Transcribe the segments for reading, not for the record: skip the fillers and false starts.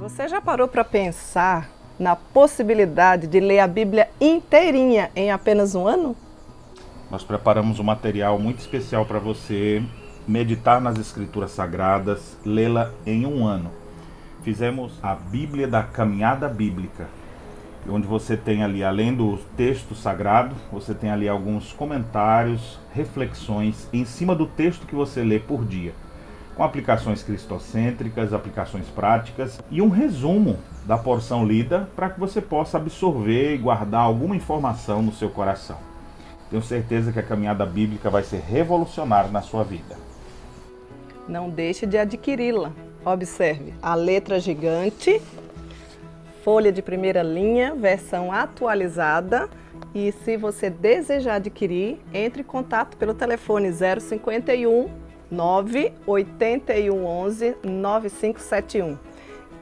Você já parou para pensar na possibilidade de ler a Bíblia inteirinha em apenas um ano? Nós preparamos um material muito especial para você meditar nas Escrituras Sagradas, lê-la em um ano. Fizemos a Bíblia da Caminhada Bíblica, onde você tem ali, além do texto sagrado, você tem ali alguns comentários, reflexões em cima do texto que você lê por dia, com aplicações cristocêntricas, aplicações práticas e um resumo da porção lida para que você possa absorver e guardar alguma informação no seu coração. Tenho certeza que a caminhada bíblica vai ser revolucionária na sua vida. Não deixe de adquiri-la. Observe a letra gigante, folha de primeira linha, versão atualizada. E se você desejar adquirir, entre em contato pelo telefone 051 98111 9571.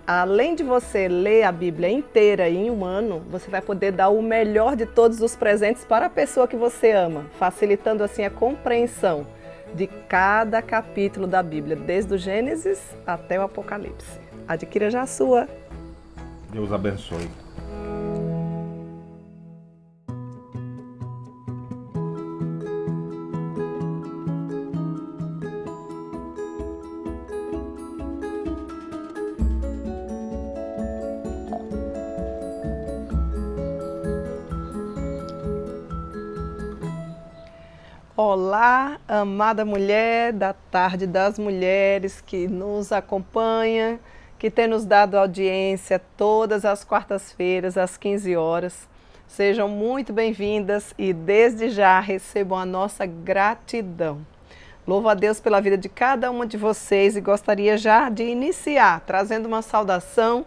Além de você ler a Bíblia inteira em um ano, você vai poder dar o melhor de todos os presentes para a pessoa que você ama, facilitando assim a compreensão de cada capítulo da Bíblia, desde o Gênesis até o Apocalipse. Adquira já a sua. Deus abençoe. Olá, amada mulher da Tarde das Mulheres que nos acompanha, que tem nos dado audiência todas as quartas-feiras às 15 horas. Sejam muito bem-vindas e desde já recebam a nossa gratidão. Louvo a Deus pela vida de cada uma de vocês e gostaria já de iniciar trazendo uma saudação,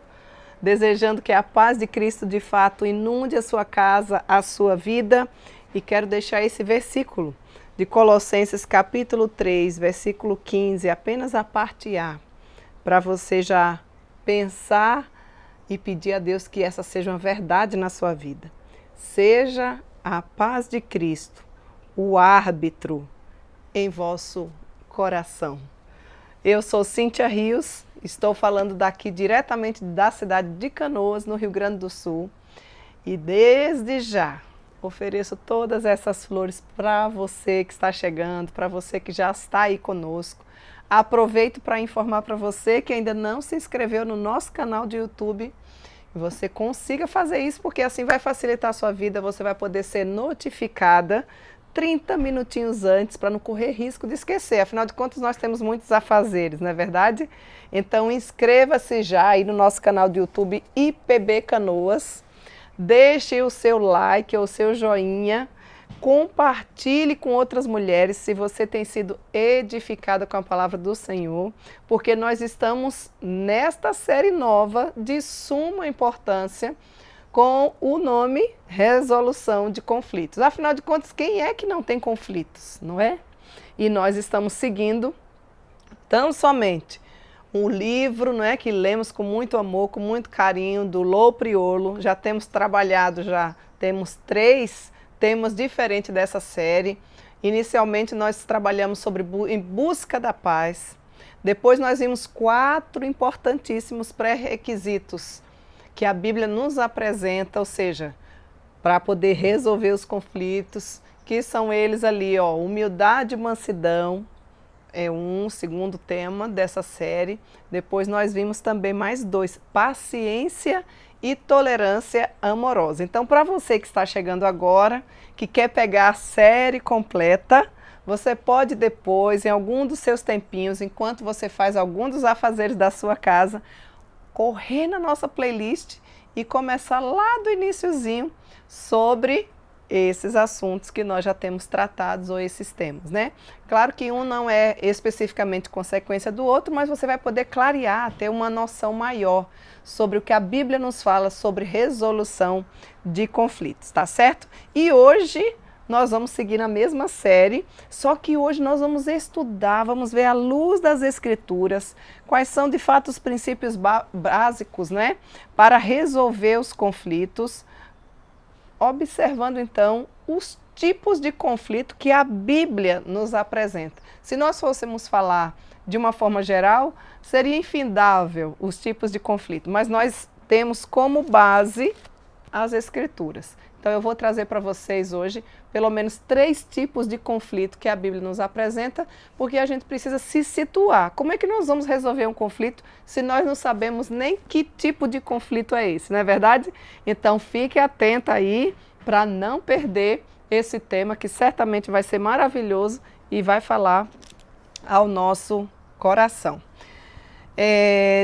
desejando que a paz de Cristo de fato inunde a sua casa, a sua vida, e quero deixar esse versículo de Colossenses capítulo 3, versículo 15, apenas a parte A, para você já pensar e pedir a Deus que essa seja uma verdade na sua vida. Seja a paz de Cristo o árbitro em vosso coração. Eu sou Cíntia Rios, estou falando daqui diretamente da cidade de Canoas, no Rio Grande do Sul, e desde já ofereço todas essas flores para você que está chegando, para você que já está aí conosco. Aproveito para informar para você que ainda não se inscreveu no nosso canal de YouTube, que você consiga fazer isso, porque assim vai facilitar a sua vida, você vai poder ser notificada 30 minutinhos antes, para não correr risco de esquecer. Afinal de contas, nós temos muitos afazeres, não é verdade? Então inscreva-se já aí no nosso canal de YouTube IPB Canoas. Deixe o seu like ou o seu joinha, compartilhe com outras mulheres se você tem sido edificada com a palavra do Senhor, porque nós estamos nesta série nova de suma importância com o nome Resolução de Conflitos. Afinal de contas, quem é que não tem conflitos, não é? E nós estamos seguindo tão somente um livro, não é, que lemos com muito amor, com muito carinho, do Lô Priolo. Já temos trabalhado, já temos 3 temas diferentes dessa série. Inicialmente nós trabalhamos sobre Em Busca da Paz. Depois nós vimos 4 importantíssimos pré-requisitos que a Bíblia nos apresenta, ou seja, para poder resolver os conflitos, que são eles ali, ó, humildade e mansidão. É um segundo tema dessa série. Depois nós vimos também mais 2, paciência e tolerância amorosa. Então, para você que está chegando agora, que quer pegar a série completa, você pode depois, em algum dos seus tempinhos, enquanto você faz algum dos afazeres da sua casa, correr na nossa playlist e começar lá do iniciozinho sobre esses assuntos que nós já temos tratados, ou esses temas, né? Claro que um não é especificamente consequência do outro, mas você vai poder clarear, ter uma noção maior sobre o que a Bíblia nos fala sobre resolução de conflitos, tá certo? E hoje nós vamos seguir na mesma série, só que hoje nós vamos estudar, vamos ver à luz das Escrituras quais são de fato os princípios básicos, né, para resolver os conflitos, observando então os tipos de conflito que a Bíblia nos apresenta. Se nós fôssemos falar de uma forma geral, seria infindável os tipos de conflito, mas nós temos como base as Escrituras. Então eu vou trazer para vocês hoje pelo menos 3 tipos de conflito que a Bíblia nos apresenta, porque a gente precisa se situar. Como é que nós vamos resolver um conflito se nós não sabemos nem que tipo de conflito é esse, não é verdade? Então fique atenta aí para não perder esse tema que certamente vai ser maravilhoso e vai falar ao nosso coração.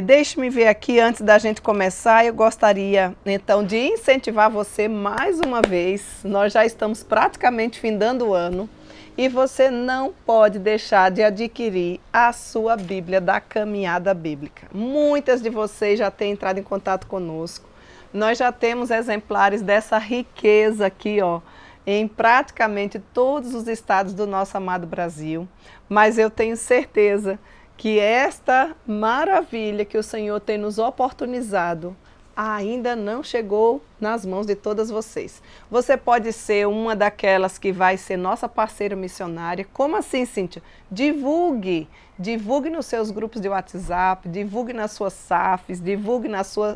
Deixe-me ver aqui, antes da gente começar, eu gostaria então de incentivar você mais uma vez. Nós já estamos praticamente findando o ano e você não pode deixar de adquirir a sua Bíblia da Caminhada Bíblica. Muitas de vocês já têm entrado em contato conosco. Nós já temos exemplares dessa riqueza aqui, ó, em praticamente todos os estados do nosso amado Brasil. Mas eu tenho certeza que esta maravilha que o Senhor tem nos oportunizado ainda não chegou nas mãos de todas vocês. Você pode ser uma daquelas que vai ser nossa parceira missionária. Como assim, Cíntia? Divulgue! Divulgue nos seus grupos de WhatsApp, divulgue nas suas SAFs, divulgue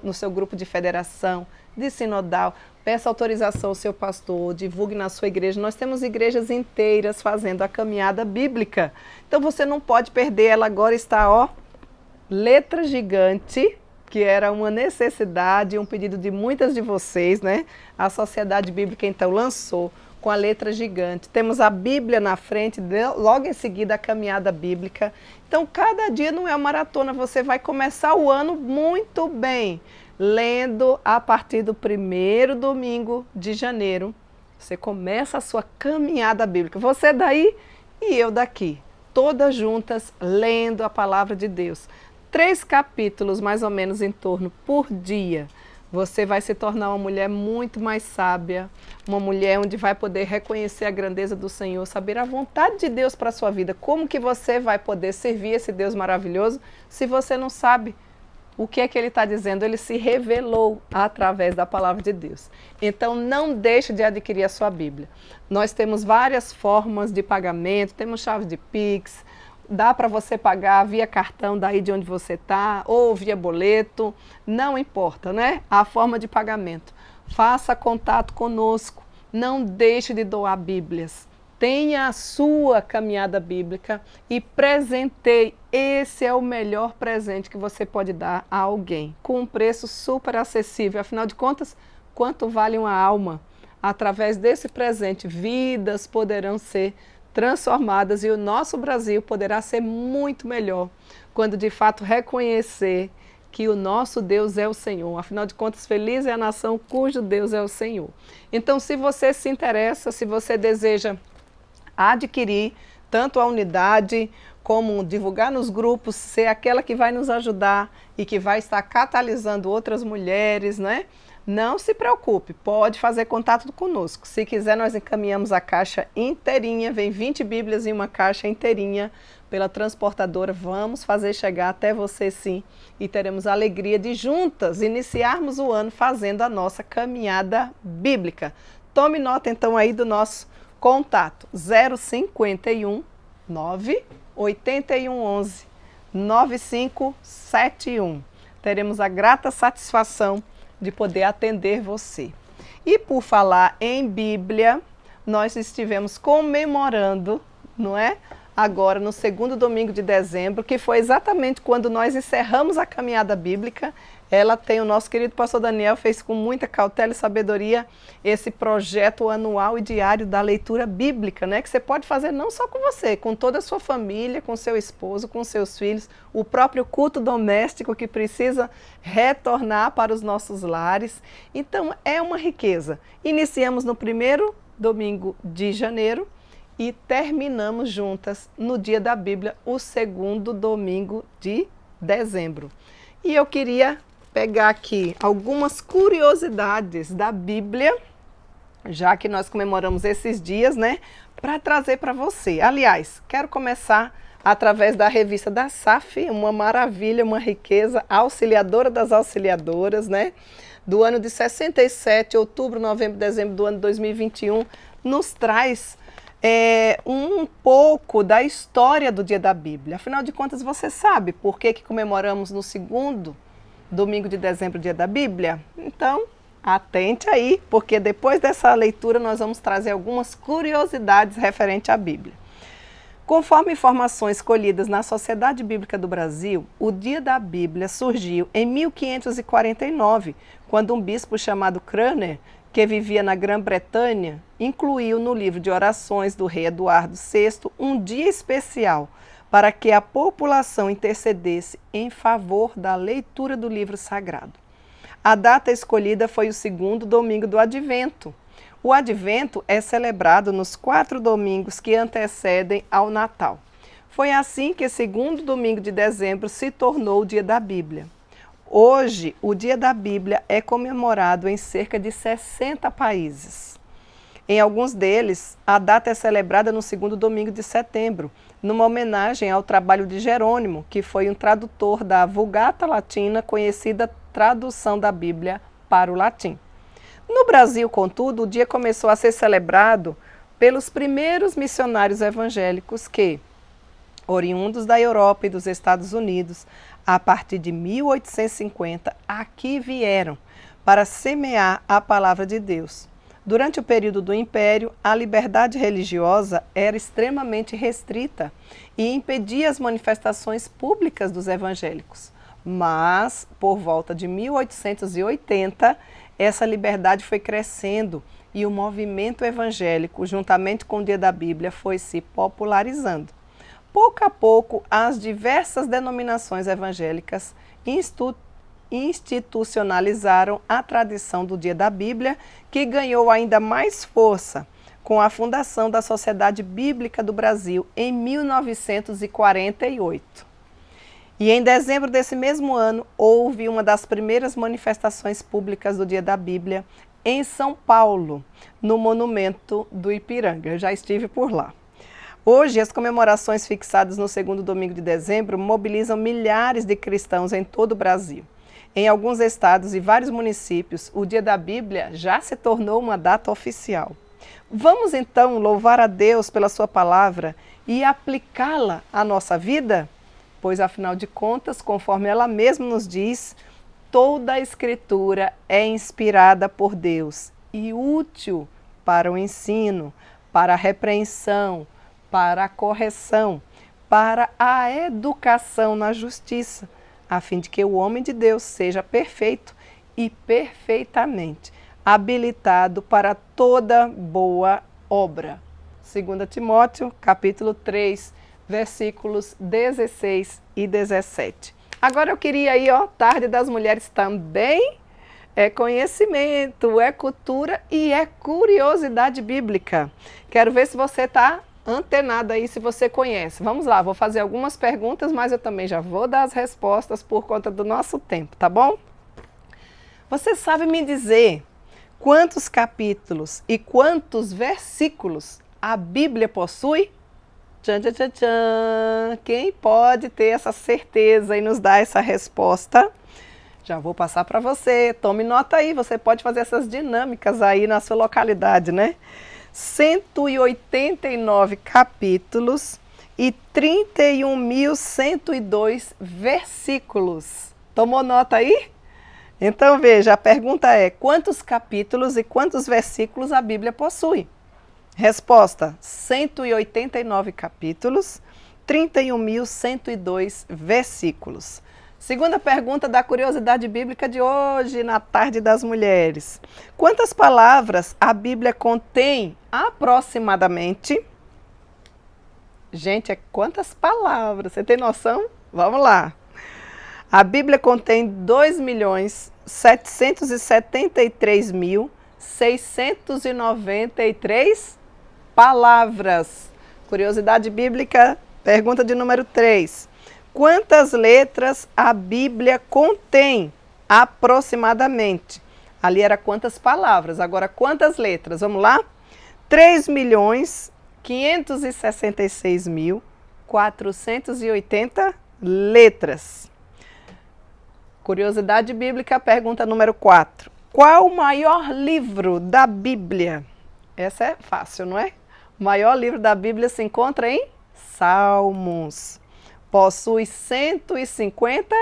no seu grupo de federação, de sinodal. Peça autorização ao seu pastor, divulgue na sua igreja. Nós temos igrejas inteiras fazendo a caminhada bíblica. Então você não pode perder, ela agora está, ó, letra gigante, que era uma necessidade, um pedido de muitas de vocês, né? A Sociedade Bíblica então lançou com a letra gigante. Temos a Bíblia na frente, logo em seguida a caminhada bíblica. Então cada dia não é uma maratona, você vai começar o ano muito bem, lendo a partir do primeiro domingo de janeiro. Você começa a sua caminhada bíblica. Você daí e eu daqui, todas juntas lendo a palavra de Deus. 3 capítulos mais ou menos em torno por dia. Você vai se tornar uma mulher muito mais sábia, uma mulher onde vai poder reconhecer a grandeza do Senhor, saber a vontade de Deus para a sua vida. Como que você vai poder servir esse Deus maravilhoso se você não sabe o que é que Ele está dizendo? Ele se revelou através da palavra de Deus. Então não deixe de adquirir a sua Bíblia. Nós temos várias formas de pagamento, temos chave de Pix, dá para você pagar via cartão daí de onde você está, ou via boleto, não importa, né? A forma de pagamento. Faça contato conosco, não deixe de doar Bíblias. Tenha a sua caminhada bíblica e presenteie. Esse é o melhor presente que você pode dar a alguém, com um preço super acessível. Afinal de contas, quanto vale uma alma? Através desse presente, vidas poderão ser transformadas e o nosso Brasil poderá ser muito melhor quando de fato reconhecer que o nosso Deus é o Senhor. Afinal de contas, feliz é a nação cujo Deus é o Senhor. Então, se você se interessa, se você deseja adquirir tanto a unidade como divulgar nos grupos, ser aquela que vai nos ajudar e que vai estar catalisando outras mulheres, né? Não se preocupe, pode fazer contato conosco. Se quiser, nós encaminhamos a caixa inteirinha, vem 20 Bíblias em uma caixa inteirinha pela transportadora. Vamos fazer chegar até você sim e teremos a alegria de juntas iniciarmos o ano fazendo a nossa caminhada bíblica. Tome nota então aí do nosso contato, 051 9 81 11 9571. Teremos a grata satisfação de poder atender você. E por falar em Bíblia, nós estivemos comemorando, não é? Agora no 2º domingo de dezembro, que foi exatamente quando nós encerramos a caminhada bíblica. Ela tem, o nosso querido pastor Daniel fez com muita cautela e sabedoria esse projeto anual e diário da leitura bíblica, né? Que você pode fazer não só com você, com toda a sua família, com seu esposo, com seus filhos, o próprio culto doméstico que precisa retornar para os nossos lares. Então é uma riqueza. Iniciamos no 1º domingo de janeiro e terminamos juntas no dia da Bíblia, o 2º domingo de dezembro. E eu queria pegar aqui algumas curiosidades da Bíblia, já que nós comemoramos esses dias, né, para trazer para você. Aliás, quero começar através da revista da SAF, uma maravilha, uma riqueza, auxiliadora das auxiliadoras, né, do ano de 67, outubro, novembro, dezembro do ano 2021, nos traz um pouco da história do Dia da Bíblia. Afinal de contas, você sabe por que comemoramos no segundo domingo de dezembro, Dia da Bíblia? Então, atente aí, porque depois dessa leitura nós vamos trazer algumas curiosidades referentes à Bíblia. Conforme informações colhidas na Sociedade Bíblica do Brasil, o Dia da Bíblia surgiu em 1549, quando um bispo chamado Cranmer, que vivia na Grã-Bretanha, incluiu no livro de orações do rei Eduardo VI um dia especial para que a população intercedesse em favor da leitura do livro sagrado. A data escolhida foi o segundo domingo do Advento. O Advento é celebrado nos 4 domingos que antecedem ao Natal. Foi assim que o segundo domingo de dezembro se tornou o Dia da Bíblia. Hoje, o Dia da Bíblia é comemorado em cerca de 60 países. Em alguns deles, a data é celebrada no segundo domingo de setembro, numa homenagem ao trabalho de Jerônimo, que foi um tradutor da Vulgata Latina, conhecida tradução da Bíblia para o latim. No Brasil, contudo, o dia começou a ser celebrado pelos primeiros missionários evangélicos que, oriundos da Europa e dos Estados Unidos, a partir de 1850, aqui vieram para semear a palavra de Deus. Durante o período do Império, a liberdade religiosa era extremamente restrita e impedia as manifestações públicas dos evangélicos. Mas, por volta de 1880, essa liberdade foi crescendo e o movimento evangélico, juntamente com o Dia da Bíblia, foi se popularizando. Pouco a pouco, as diversas denominações evangélicas institucionalizaram a tradição do Dia da Bíblia, que ganhou ainda mais força com a fundação da Sociedade Bíblica do Brasil em 1948. E em dezembro desse mesmo ano, houve uma das primeiras manifestações públicas do Dia da Bíblia em São Paulo, no Monumento do Ipiranga. Eu já estive por lá. Hoje, as comemorações fixadas no segundo domingo de dezembro mobilizam milhares de cristãos em todo o Brasil. Em alguns estados e vários municípios, o Dia da Bíblia já se tornou uma data oficial. Vamos então louvar a Deus pela sua palavra e aplicá-la à nossa vida? Pois, afinal de contas, conforme ela mesma nos diz, toda a Escritura é inspirada por Deus e útil para o ensino, para a repreensão, para a correção, para a educação na justiça, a fim de que o homem de Deus seja perfeito e perfeitamente habilitado para toda boa obra. 2 Timóteo, capítulo 3, versículos 16 e 17. Agora eu queria aí, Tarde das Mulheres também é conhecimento, é cultura e é curiosidade bíblica. Quero ver se você está antenado aí, se você conhece. Vamos lá, vou fazer algumas perguntas, mas eu também já vou dar as respostas por conta do nosso tempo, tá bom? Você sabe me dizer quantos capítulos e quantos versículos a Bíblia possui? Tchan, tchan, tchan, tchan. Quem pode ter essa certeza e nos dar essa resposta? Já vou passar para você. Tome nota aí, você pode fazer essas dinâmicas aí na sua localidade, né? 189 capítulos e 31.102 versículos. Tomou nota aí? Então veja, a pergunta é: quantos capítulos e quantos versículos a Bíblia possui? Resposta: 189 capítulos, 31.102 versículos. Segunda pergunta da curiosidade bíblica de hoje, na Tarde das Mulheres. Quantas palavras a Bíblia contém aproximadamente? Gente, quantas palavras? Você tem noção? Vamos lá. A Bíblia contém 2.773.693 palavras. Curiosidade bíblica, pergunta de número 3. Quantas letras a Bíblia contém aproximadamente? Ali era quantas palavras, agora quantas letras? Vamos lá? 3.566.480 letras. Curiosidade bíblica, pergunta número 4. Qual o maior livro da Bíblia? Essa é fácil, não é? O maior livro da Bíblia se encontra em Salmos. Possui 150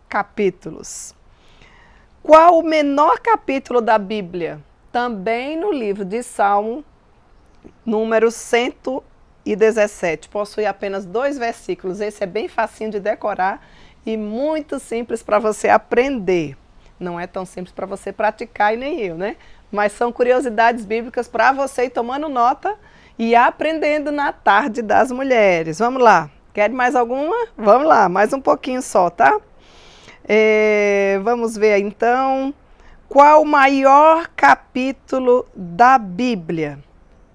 capítulos. Qual o menor capítulo da Bíblia? Também no livro de Salmo, número 117. Possui apenas 2 versículos. Esse é bem facinho de decorar e muito simples para você aprender. Não é tão simples para você praticar e nem eu, né? Mas são curiosidades bíblicas para você ir tomando nota e aprendendo na tarde das mulheres. Vamos lá. Quer mais alguma? Vamos lá, mais um pouquinho só, tá? Vamos ver então. Qual o maior capítulo da Bíblia?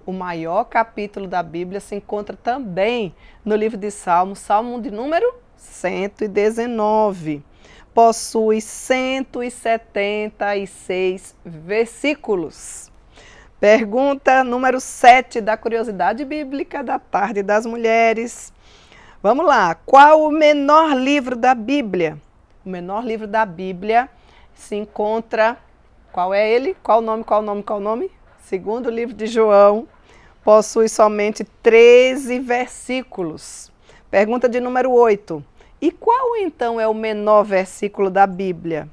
O maior capítulo da Bíblia se encontra também no livro de Salmos, Salmo de número 119. Possui 176 versículos. Pergunta número 7 da curiosidade bíblica da tarde das mulheres. Vamos lá. Qual o menor livro da Bíblia? O menor livro da Bíblia se encontra... Qual é ele? Qual o nome? Qual o nome? Qual o nome? Segundo livro de João. Possui somente 13 versículos. Pergunta de número 8. E qual então é o menor versículo da Bíblia?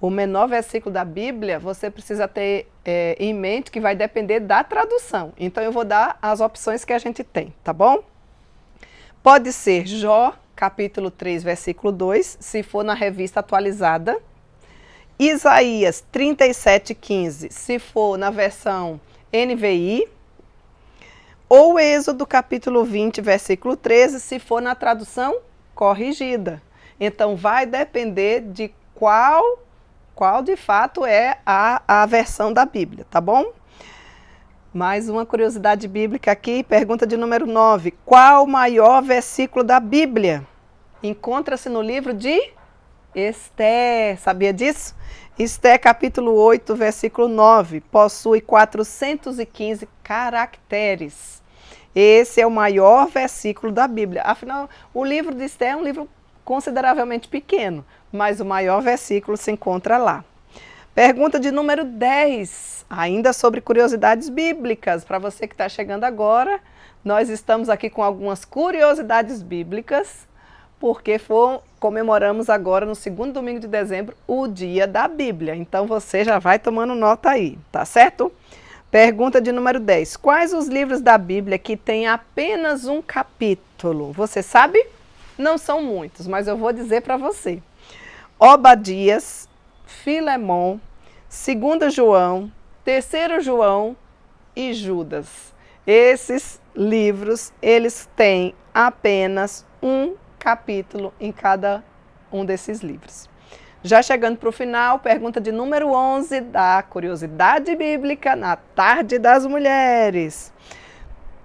O menor versículo da Bíblia, você precisa ter em mente que vai depender da tradução. Então eu vou dar as opções que a gente tem, tá bom? Pode ser Jó, capítulo 3, versículo 2, se for na revista atualizada. Isaías 37:15, se for na versão NVI. Ou Êxodo, capítulo 20, versículo 13, se for na tradução corrigida. Então, vai depender de qual de fato é a versão da Bíblia, tá bom? Mais uma curiosidade bíblica aqui, pergunta de número 9. Qual o maior versículo da Bíblia? Encontra-se no livro de Esté. Sabia disso? Esté, capítulo 8, versículo 9. Possui 415 caracteres. Esse é o maior versículo da Bíblia. Afinal, o livro de Esté é um livro consideravelmente pequeno, mas o maior versículo se encontra lá. Pergunta de número 10, ainda sobre curiosidades bíblicas. Para você que está chegando agora, nós estamos aqui com algumas curiosidades bíblicas, porque comemoramos agora, no segundo domingo de dezembro, o Dia da Bíblia. Então você já vai tomando nota aí, tá certo? Pergunta de número 10. Quais os livros da Bíblia que têm apenas um capítulo? Você sabe? Não são muitos, mas eu vou dizer para você. Obadias, Filemão, 2 João, 3 João e Judas. Esses livros, eles têm apenas um capítulo em cada um desses livros. Já chegando para o final, pergunta de número 11 da curiosidade bíblica na tarde das mulheres.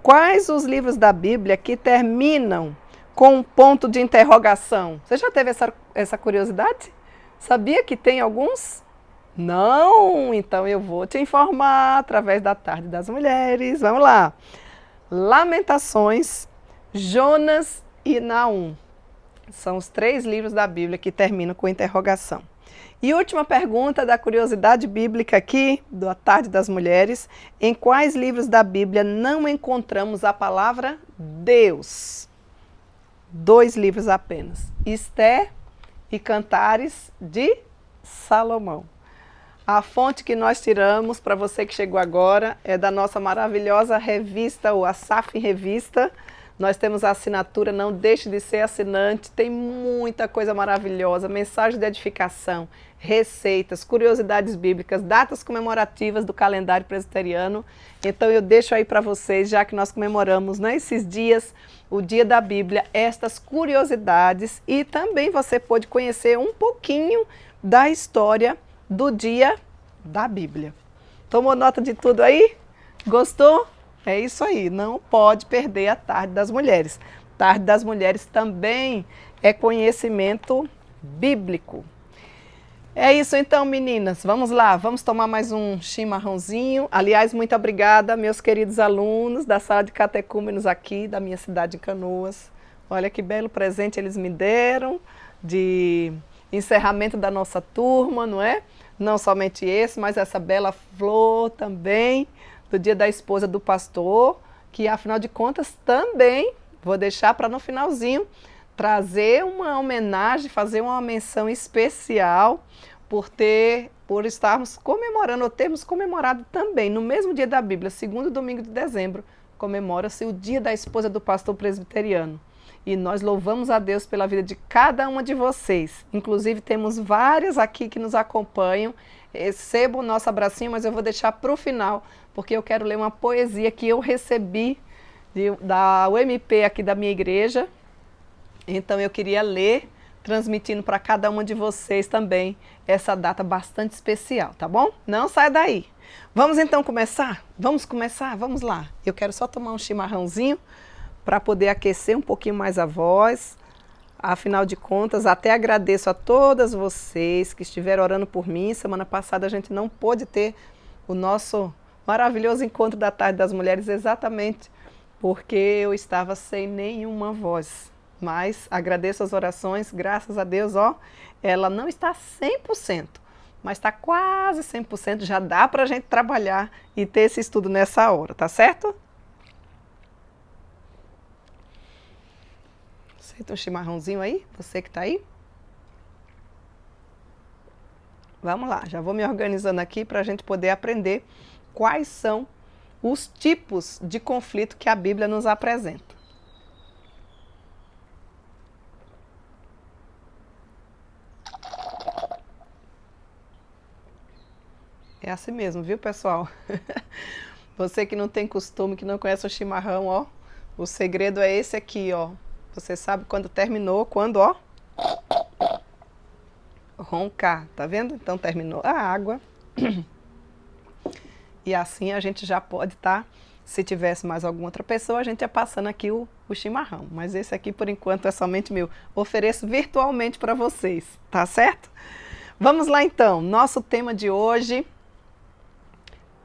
Quais os livros da Bíblia que terminam com um ponto de interrogação? Você já teve essa curiosidade? Sabia que tem alguns? Não? Então eu vou te informar através da tarde das mulheres. Vamos lá. Lamentações, Jonas e Naum. São os 3 livros da Bíblia que terminam com interrogação. E última pergunta da curiosidade bíblica aqui, da tarde das mulheres. Em quais livros da Bíblia não encontramos a palavra Deus? 2 livros apenas. Esté e Cantares de Salomão. A fonte que nós tiramos, para você que chegou agora, é da nossa maravilhosa revista, o Asaf Revista. Nós temos a assinatura, não deixe de ser assinante, tem muita coisa maravilhosa, mensagem de edificação, receitas, curiosidades bíblicas, datas comemorativas do calendário presbiteriano. Então eu deixo aí para vocês, já que nós comemoramos nesses dias, o Dia da Bíblia, estas curiosidades, e também você pode conhecer um pouquinho da história do Dia da Bíblia. Tomou nota de tudo aí? Gostou? É isso aí, não pode perder a Tarde das Mulheres. Tarde das Mulheres também é conhecimento bíblico. É isso então, meninas. Vamos lá, vamos tomar mais um chimarrãozinho. Aliás, muito obrigada, meus queridos alunos da sala de catecúmenos aqui da minha cidade de Canoas. Olha que belo presente eles me deram de encerramento da nossa turma, não é? Não somente esse, mas essa bela flor também. do Dia da Esposa do Pastor, que afinal de contas também vou deixar para no finalzinho trazer uma homenagem, fazer uma menção especial por estarmos comemorando, ou termos comemorado também, no mesmo dia da Bíblia, segundo domingo de dezembro, comemora-se o Dia da Esposa do Pastor Presbiteriano. E nós louvamos a Deus pela vida de cada uma de vocês. Inclusive temos várias aqui que nos acompanham. Recebo o nosso abracinho, mas eu vou deixar para o final, porque eu quero ler uma poesia que eu recebi da UMP aqui da minha igreja. Então eu queria ler, transmitindo para cada uma de vocês também essa data bastante especial, tá bom? Não sai daí. Vamos então começar? Vamos começar? Vamos lá. Eu quero só tomar um chimarrãozinho para poder aquecer um pouquinho mais a voz. Afinal de contas, até agradeço a todas vocês que estiveram orando por mim. Semana passada a gente não pôde ter o nosso maravilhoso encontro da Tarde das Mulheres exatamente porque eu estava sem nenhuma voz. Mas agradeço as orações, graças a Deus, ela não está 100%, mas está quase 100%, já dá para a gente trabalhar e ter esse estudo nessa hora, tá certo? Aceita um chimarrãozinho aí, você que está aí? Vamos lá, já vou me organizando aqui para a gente poder aprender quais são os tipos de conflito que a Bíblia nos apresenta. É assim mesmo, viu, pessoal? Você que não tem costume, que não conhece o chimarrão, o segredo é esse aqui, Você sabe quando terminou, roncar, tá vendo? Então terminou a água. E assim a gente já pode estar, se tivesse mais alguma outra pessoa, a gente ia passando aqui o chimarrão. Mas esse aqui, por enquanto, é somente meu. Ofereço virtualmente para vocês, tá certo? Vamos lá então, nosso tema de hoje...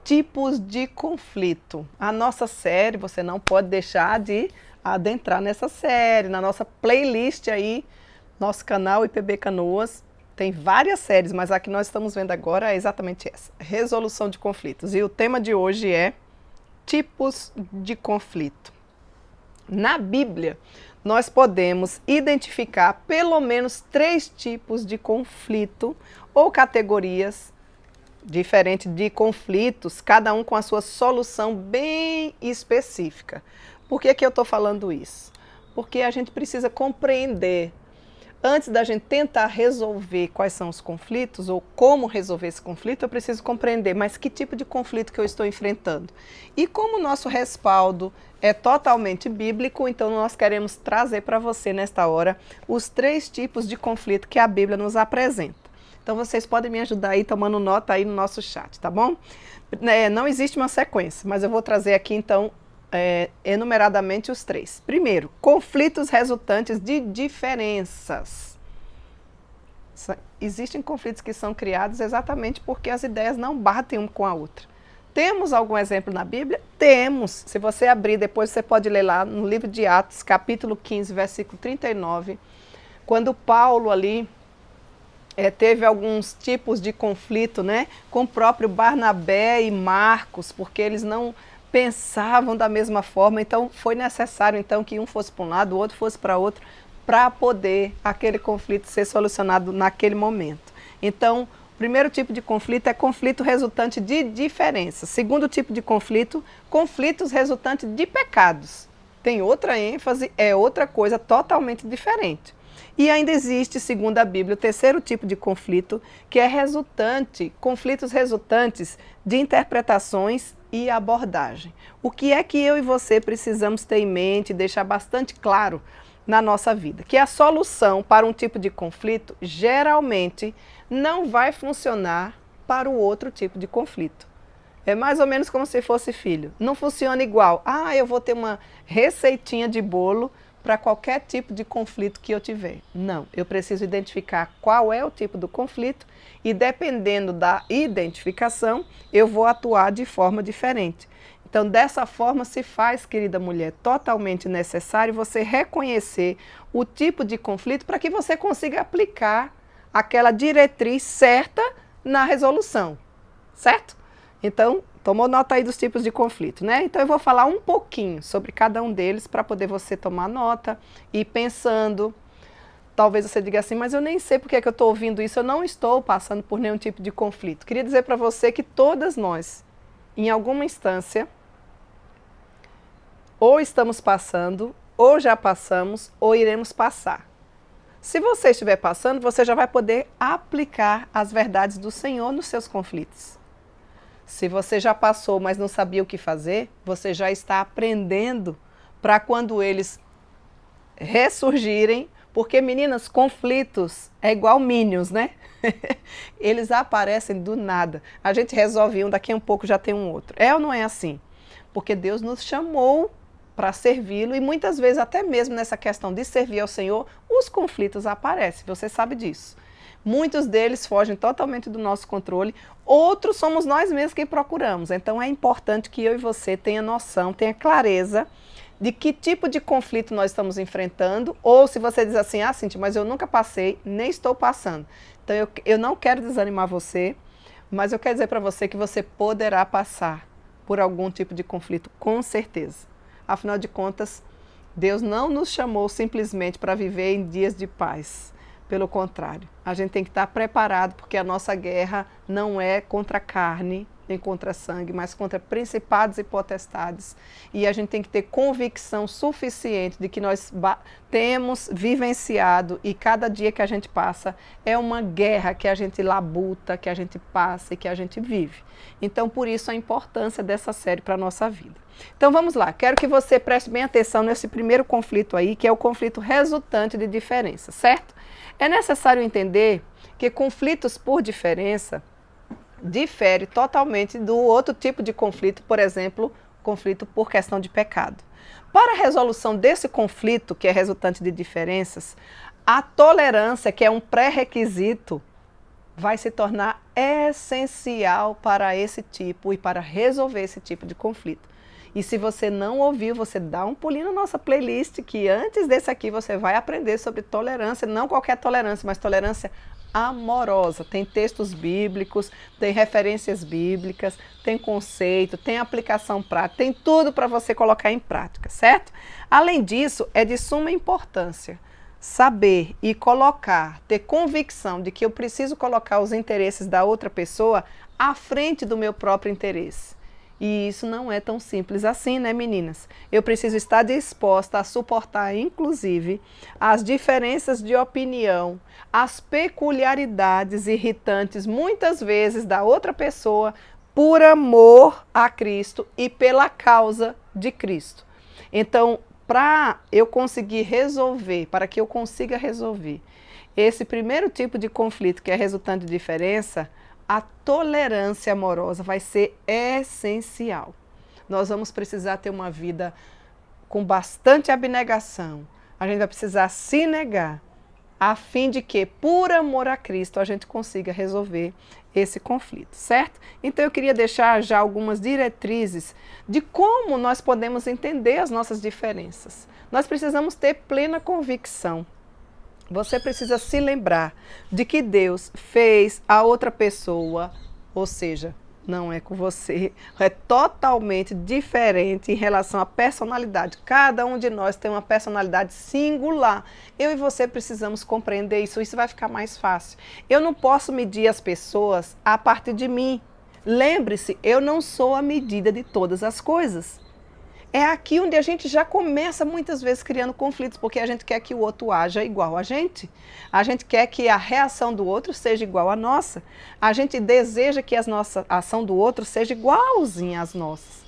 Tipos de conflito. A nossa série, você não pode deixar de adentrar nessa série, na nossa playlist aí, nosso canal IPB Canoas. Tem várias séries, mas a que nós estamos vendo agora é exatamente essa, resolução de conflitos. E o tema de hoje é tipos de conflito. Na Bíblia, nós podemos identificar pelo menos 3 tipos de conflito ou categorias diferente de conflitos, cada um com a sua solução bem específica. Por que que eu estou falando isso? Porque a gente precisa compreender, antes da gente tentar resolver quais são os conflitos ou como resolver esse conflito, eu preciso compreender, mas que tipo de conflito que eu estou enfrentando. E como o nosso respaldo é totalmente bíblico, então nós queremos trazer para você nesta hora os 3 tipos de conflito que a Bíblia nos apresenta. Então vocês podem me ajudar aí tomando nota aí no nosso chat, tá bom? Não existe uma sequência, mas eu vou trazer aqui então enumeradamente os 3. Primeiro, conflitos resultantes de diferenças. Existem conflitos que são criados exatamente porque as ideias não batem uma com a outra. Temos algum exemplo na Bíblia? Temos. Se você abrir, depois você pode ler lá no livro de Atos, capítulo 15, versículo 39, quando Paulo ali teve alguns tipos de conflito, com o próprio Barnabé e Marcos, porque eles não pensavam da mesma forma, então foi necessário então que um fosse para um lado, o outro fosse para outro, para poder aquele conflito ser solucionado naquele momento. Então, o primeiro tipo de conflito é conflito resultante de diferença. Segundo tipo de conflito, conflitos resultantes de pecados. Tem outra ênfase, é outra coisa totalmente diferente. E ainda existe, segundo a Bíblia, o terceiro tipo de conflito, que é conflitos resultantes de interpretações e abordagem. O que é que eu e você precisamos ter em mente e deixar bastante claro na nossa vida? Que a solução para um tipo de conflito, geralmente, não vai funcionar para o outro tipo de conflito. É mais ou menos como se fosse filho. Não funciona igual. Eu vou ter uma receitinha de bolo para qualquer tipo de conflito que eu tiver. Não, eu preciso identificar qual é o tipo do conflito e dependendo da identificação, eu vou atuar de forma diferente. Então, dessa forma se faz, querida mulher, totalmente necessário você reconhecer o tipo de conflito para que você consiga aplicar aquela diretriz certa na resolução, certo? Então, Tomou nota aí dos tipos de conflito, né? Então eu vou falar um pouquinho sobre cada um deles para poder você tomar nota e ir pensando. Talvez você diga assim, mas eu nem sei porque é que eu estou ouvindo isso, eu não estou passando por nenhum tipo de conflito. Queria dizer para você que todas nós, em alguma instância, ou estamos passando, ou já passamos, ou iremos passar. Se você estiver passando, você já vai poder aplicar as verdades do Senhor nos seus conflitos. Se você já passou, mas não sabia o que fazer, você já está aprendendo para quando eles ressurgirem, porque, meninas, conflitos é igual Minions, né? Eles aparecem do nada. A gente resolve um, daqui a um pouco já tem um outro. É ou não é assim? Porque Deus nos chamou para servi-lo e muitas vezes, até mesmo nessa questão de servir ao Senhor, os conflitos aparecem, você sabe disso. Muitos deles fogem totalmente do nosso controle, outros somos nós mesmos que procuramos. Então é importante que eu e você tenha noção, tenha clareza de que tipo de conflito nós estamos enfrentando, ou se você diz assim, Cíntia, mas eu nunca passei, nem estou passando. Então eu não quero desanimar você, mas eu quero dizer para você que você poderá passar por algum tipo de conflito, com certeza. Afinal de contas, Deus não nos chamou simplesmente para viver em dias de paz. Pelo contrário, a gente tem que estar preparado, porque a nossa guerra não é contra a carne, nem contra sangue, mas contra principados e potestades. E a gente tem que ter convicção suficiente de que nós temos vivenciado e cada dia que a gente passa é uma guerra que a gente labuta, que a gente passa e que a gente vive. Então, por isso a importância dessa série para a nossa vida. Então vamos lá, quero que você preste bem atenção nesse primeiro conflito aí, que é o conflito resultante de diferença, certo? É necessário entender que conflitos por diferença difere totalmente do outro tipo de conflito, por exemplo, conflito por questão de pecado. Para a resolução desse conflito, que é resultante de diferenças, a tolerância, que é um pré-requisito, vai se tornar essencial para esse tipo e para resolver esse tipo de conflito. E se você não ouviu, você dá um pulinho na nossa playlist, que antes desse aqui você vai aprender sobre tolerância, não qualquer tolerância, mas tolerância amorosa. Tem textos bíblicos, tem referências bíblicas, tem conceito, tem aplicação prática, tem tudo para você colocar em prática, certo? Além disso, é de suma importância saber e colocar, ter convicção de que eu preciso colocar os interesses da outra pessoa à frente do meu próprio interesse. E isso não é tão simples assim, né, meninas? Eu preciso estar disposta a suportar, inclusive, as diferenças de opinião, as peculiaridades irritantes, muitas vezes, da outra pessoa, por amor a Cristo e pela causa de Cristo. Então, para eu conseguir resolver, para que eu consiga resolver esse primeiro tipo de conflito, que é resultante de diferença, a tolerância amorosa vai ser essencial. Nós vamos precisar ter uma vida com bastante abnegação. A gente vai precisar se negar, a fim de que, por amor a Cristo, a gente consiga resolver esse conflito, certo? Então eu queria deixar já algumas diretrizes de como nós podemos entender as nossas diferenças. Nós precisamos ter plena convicção. Você precisa se lembrar de que Deus fez a outra pessoa, ou seja, não é com você, é totalmente diferente em relação à personalidade. Cada um de nós tem uma personalidade singular. Eu e você precisamos compreender isso, isso vai ficar mais fácil. Eu não posso medir as pessoas a partir de mim. Lembre-se, eu não sou a medida de todas as coisas. É aqui onde a gente já começa muitas vezes criando conflitos, porque a gente quer que o outro haja igual a gente. A gente quer que a reação do outro seja igual à nossa. A gente deseja que a ação do outro seja igualzinha às nossas.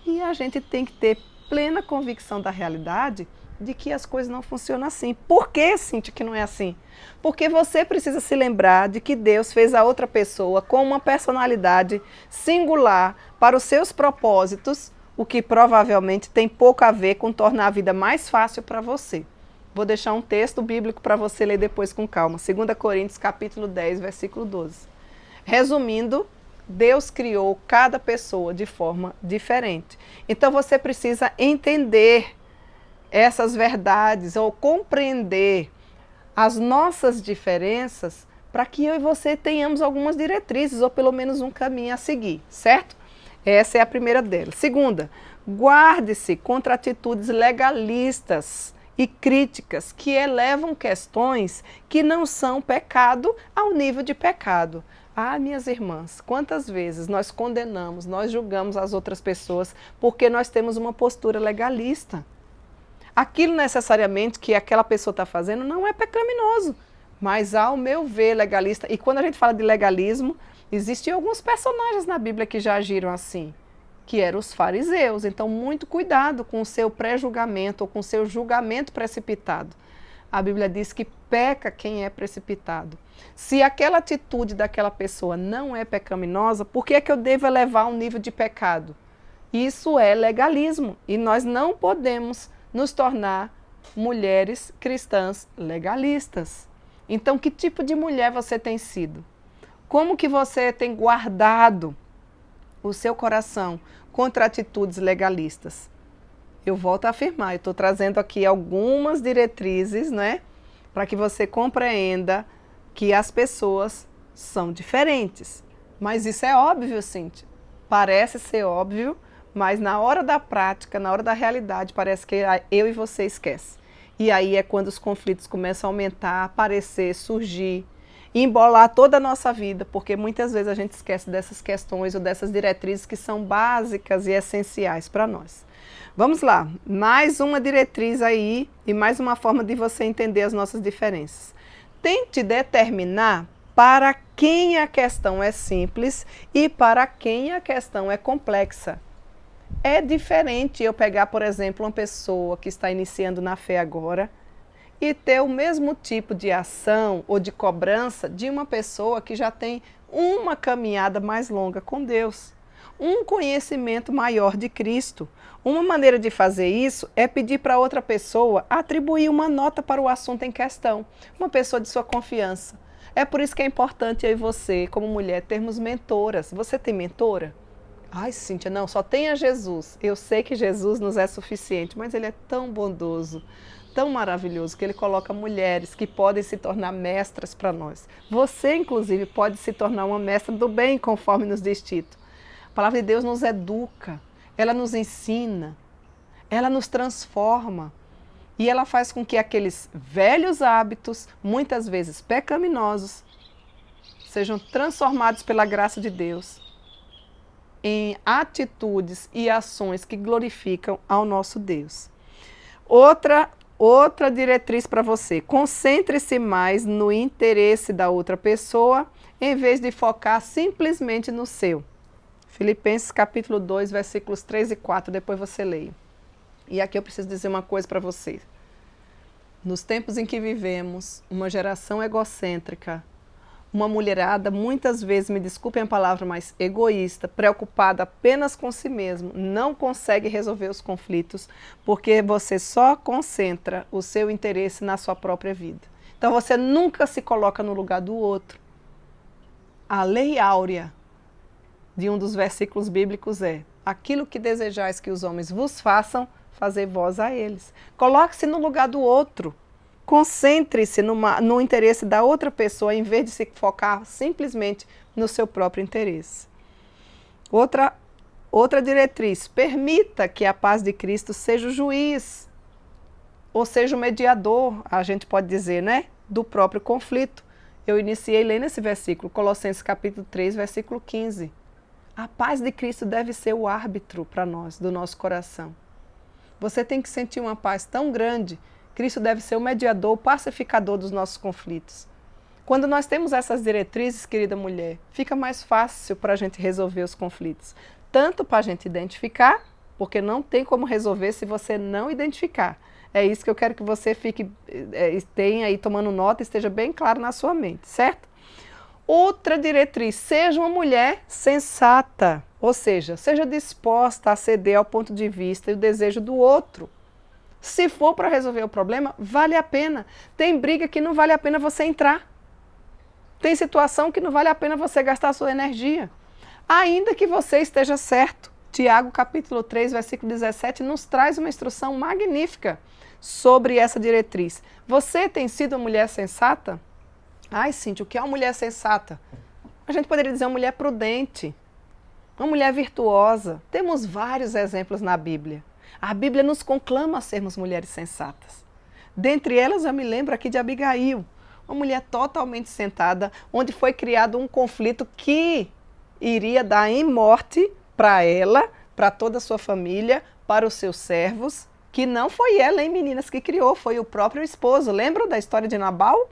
E a gente tem que ter plena convicção da realidade de que as coisas não funcionam assim. Por que, Cíntia, que não é assim? Porque você precisa se lembrar de que Deus fez a outra pessoa com uma personalidade singular para os seus propósitos, o que provavelmente tem pouco a ver com tornar a vida mais fácil para você. Vou deixar um texto bíblico para você ler depois com calma. 2 Coríntios, capítulo 10, versículo 12. Resumindo, Deus criou cada pessoa de forma diferente. Então você precisa entender essas verdades ou compreender as nossas diferenças para que eu e você tenhamos algumas diretrizes ou pelo menos um caminho a seguir, certo? Essa é a primeira delas. Segunda, guarde-se contra atitudes legalistas e críticas que elevam questões que não são pecado ao nível de pecado. Ah, minhas irmãs, quantas vezes nós condenamos, nós julgamos as outras pessoas porque nós temos uma postura legalista. Aquilo necessariamente que aquela pessoa está fazendo não é pecaminoso, mas ao meu ver legalista, e quando a gente fala de legalismo, existem alguns personagens na Bíblia que já agiram assim, que eram os fariseus. Então, muito cuidado com o seu pré-julgamento ou com o seu julgamento precipitado. A Bíblia diz que peca quem é precipitado. Se aquela atitude daquela pessoa não é pecaminosa, por que é que eu devo elevar um nível de pecado? Isso é legalismo e nós não podemos nos tornar mulheres cristãs legalistas. Então, que tipo de mulher você tem sido? Como que você tem guardado o seu coração contra atitudes legalistas? Eu volto a afirmar, eu estou trazendo aqui algumas diretrizes, né, para que você compreenda que as pessoas são diferentes. Mas isso é óbvio, Cíntia. Parece ser óbvio, mas na hora da prática, na hora da realidade, parece que eu e você esquecem. E aí é quando os conflitos começam a aumentar, aparecer, surgir, embolar toda a nossa vida, porque muitas vezes a gente esquece dessas questões ou dessas diretrizes que são básicas e essenciais para nós. Vamos lá, mais uma diretriz aí e mais uma forma de você entender as nossas diferenças. Tente determinar para quem a questão é simples e para quem a questão é complexa. É diferente eu pegar, por exemplo, uma pessoa que está iniciando na fé agora e ter o mesmo tipo de ação ou de cobrança de uma pessoa que já tem uma caminhada mais longa com Deus, um conhecimento maior de Cristo. Uma maneira de fazer isso é pedir para outra pessoa atribuir uma nota para o assunto em questão, uma pessoa de sua confiança. É por isso que é importante eu e você, como mulher, termos mentoras. Você tem mentora? Ai, Cíntia, não, só tenha Jesus. Eu sei que Jesus nos é suficiente, mas Ele é tão bondoso, tão maravilhoso, que Ele coloca mulheres que podem se tornar mestras para nós. Você, inclusive, pode se tornar uma mestra do bem, conforme nos diz Tito. A palavra de Deus nos educa, ela nos ensina, ela nos transforma. E ela faz com que aqueles velhos hábitos, muitas vezes pecaminosos, sejam transformados pela graça de Deus em atitudes e ações que glorificam ao nosso Deus. Outra diretriz para você: concentre-se mais no interesse da outra pessoa em vez de focar simplesmente no seu. Filipenses capítulo 2, versículos 3 e 4, depois você leia. E aqui eu preciso dizer uma coisa para vocês. Nos tempos em que vivemos, uma geração egocêntrica, uma mulherada, muitas vezes, me desculpem a palavra, mas egoísta, preocupada apenas com si mesmo, não consegue resolver os conflitos, porque você só concentra o seu interesse na sua própria vida. Então você nunca se coloca no lugar do outro. A lei áurea de um dos versículos bíblicos é: aquilo que desejais que os homens vos façam, fazei vós a eles. Coloque-se no lugar do outro. Concentre-se no interesse da outra pessoa, em vez de se focar simplesmente no seu próprio interesse. Outra diretriz: permita que a paz de Cristo seja o juiz, ou seja o mediador, a gente pode dizer, né, do próprio conflito. Eu iniciei lendo esse versículo, Colossenses capítulo 3, versículo 15. A paz de Cristo deve ser o árbitro para nós, do nosso coração. Você tem que sentir uma paz tão grande. Cristo deve ser o mediador, o pacificador dos nossos conflitos. Quando nós temos essas diretrizes, querida mulher, fica mais fácil para a gente resolver os conflitos. Tanto para a gente identificar, porque não tem como resolver se você não identificar. É isso que eu quero que você tenha aí tomando nota e esteja bem claro na sua mente, certo? Outra diretriz: seja uma mulher sensata, ou seja, seja disposta a ceder ao ponto de vista e o desejo do outro. Se for para resolver o problema, vale a pena. Tem briga que não vale a pena você entrar. Tem situação que não vale a pena você gastar a sua energia. Ainda que você esteja certo. Tiago capítulo 3, versículo 17, nos traz uma instrução magnífica sobre essa diretriz. Você tem sido uma mulher sensata? Ai, Cíntia, o que é uma mulher sensata? A gente poderia dizer uma mulher prudente. uma mulher virtuosa. Temos vários exemplos na Bíblia. A Bíblia nos conclama a sermos mulheres sensatas. Dentre elas, eu me lembro aqui de Abigail, uma mulher totalmente sentada, onde foi criado um conflito que iria dar em morte para ela, para toda a sua família, para os seus servos, que não foi ela, hein, meninas, que criou, foi o próprio esposo. Lembram da história de Nabal?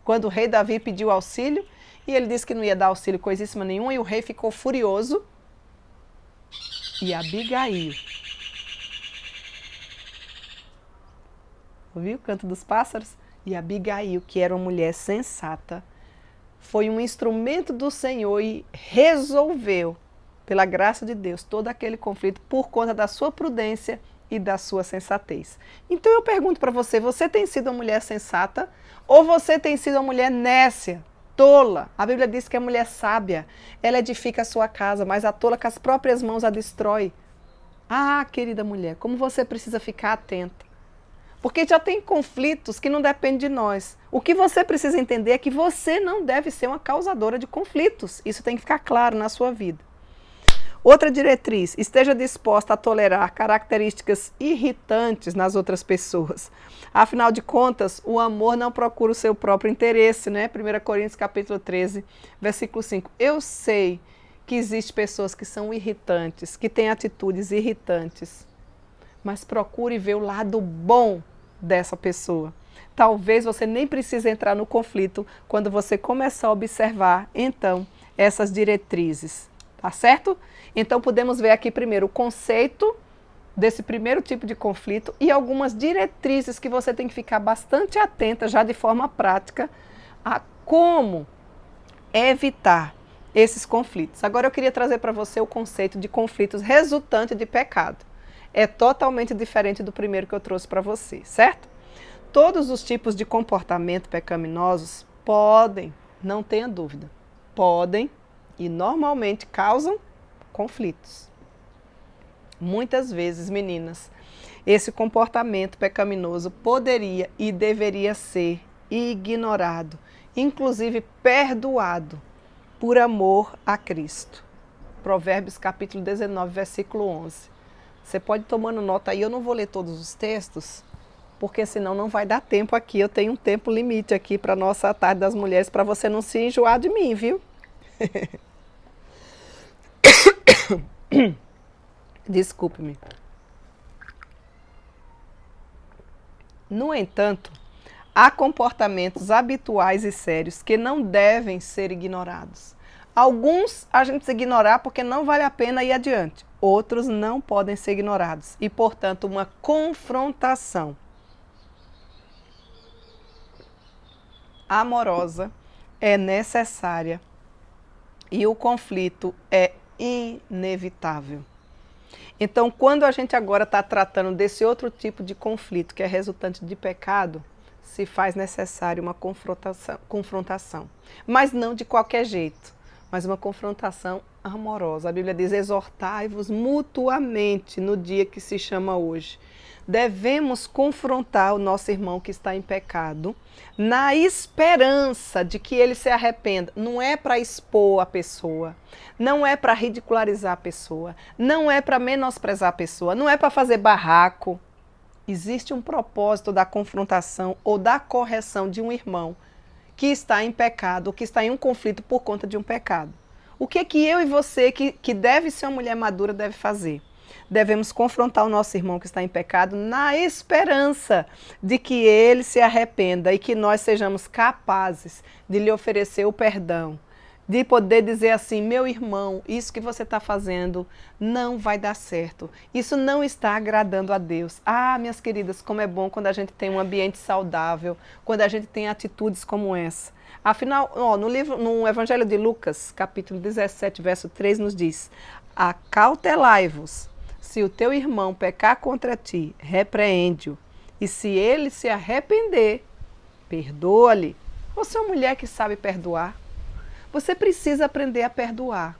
Quando o rei Davi pediu auxílio, e ele disse que não ia dar auxílio coisíssima nenhuma, e o rei ficou furioso. E Abigail, ouviu o canto dos pássaros? E Abigail, que era uma mulher sensata, foi um instrumento do Senhor e resolveu, pela graça de Deus, todo aquele conflito por conta da sua prudência e da sua sensatez. Então eu pergunto para você, você tem sido uma mulher sensata ou você tem sido uma mulher nécia, tola? A Bíblia diz que a mulher sábia, ela edifica a sua casa, mas a tola com as próprias mãos a destrói. Ah, querida mulher, como você precisa ficar atenta. Porque já tem conflitos que não dependem de nós. O que você precisa entender é que você não deve ser uma causadora de conflitos. Isso tem que ficar claro na sua vida. Outra diretriz, esteja disposta a tolerar características irritantes nas outras pessoas. Afinal de contas, o amor não procura o seu próprio interesse, né? 1 Coríntios capítulo 13, versículo 5. Eu sei que existem pessoas que são irritantes, que têm atitudes irritantes, mas procure ver o lado bom dessa pessoa. Talvez você nem precise entrar no conflito quando você começar a observar, então, essas diretrizes. Tá certo? Então podemos ver aqui primeiro o conceito desse primeiro tipo de conflito e algumas diretrizes que você tem que ficar bastante atenta já de forma prática a como evitar esses conflitos. Agora eu queria trazer para você o conceito de conflitos resultantes de pecado. É totalmente diferente do primeiro que eu trouxe para você, certo? Todos os tipos de comportamento pecaminosos podem, não tenha dúvida, podem e normalmente causam conflitos. Muitas vezes, meninas, esse comportamento pecaminoso poderia e deveria ser ignorado, inclusive perdoado, por amor a Cristo. Provérbios capítulo 19, versículo 11. Você pode ir tomando nota aí, eu não vou ler todos os textos, porque senão não vai dar tempo aqui. Eu tenho um tempo limite aqui para a nossa tarde das mulheres, para você não se enjoar de mim, viu? Desculpe-me. No entanto, há comportamentos habituais e sérios que não devem ser ignorados. Alguns a gente se ignorar porque não vale a pena ir adiante. Outros não podem ser ignorados e, portanto, uma confrontação amorosa é necessária e o conflito é inevitável. Então, quando a gente agora está tratando desse outro tipo de conflito que é resultante de pecado, se faz necessário uma confrontação. Mas não de qualquer jeito, mas uma confrontação amorosa. A Bíblia diz, exortai-vos mutuamente no dia que se chama hoje. Devemos confrontar o nosso irmão que está em pecado na esperança de que ele se arrependa. Não é para expor a pessoa, não é para ridicularizar a pessoa, não é para menosprezar a pessoa, não é para fazer barraco. Existe um propósito da confrontação ou da correção de um irmão que está em pecado, ou que está em um conflito por conta de um pecado. O que eu e você, que deve ser uma mulher madura, deve fazer? Devemos confrontar o nosso irmão que está em pecado na esperança de que ele se arrependa e que nós sejamos capazes de lhe oferecer o perdão, de poder dizer assim, meu irmão, isso que você está fazendo não vai dar certo, isso não está agradando a Deus. Ah, minhas queridas, como é bom quando a gente tem um ambiente saudável, quando a gente tem atitudes como essa. Afinal, no Evangelho de Lucas, capítulo 17, verso 3, nos diz, acautelai-vos, se o teu irmão pecar contra ti, repreende-o, e se ele se arrepender, perdoa-lhe. Você é uma mulher que sabe perdoar? Você precisa aprender a perdoar.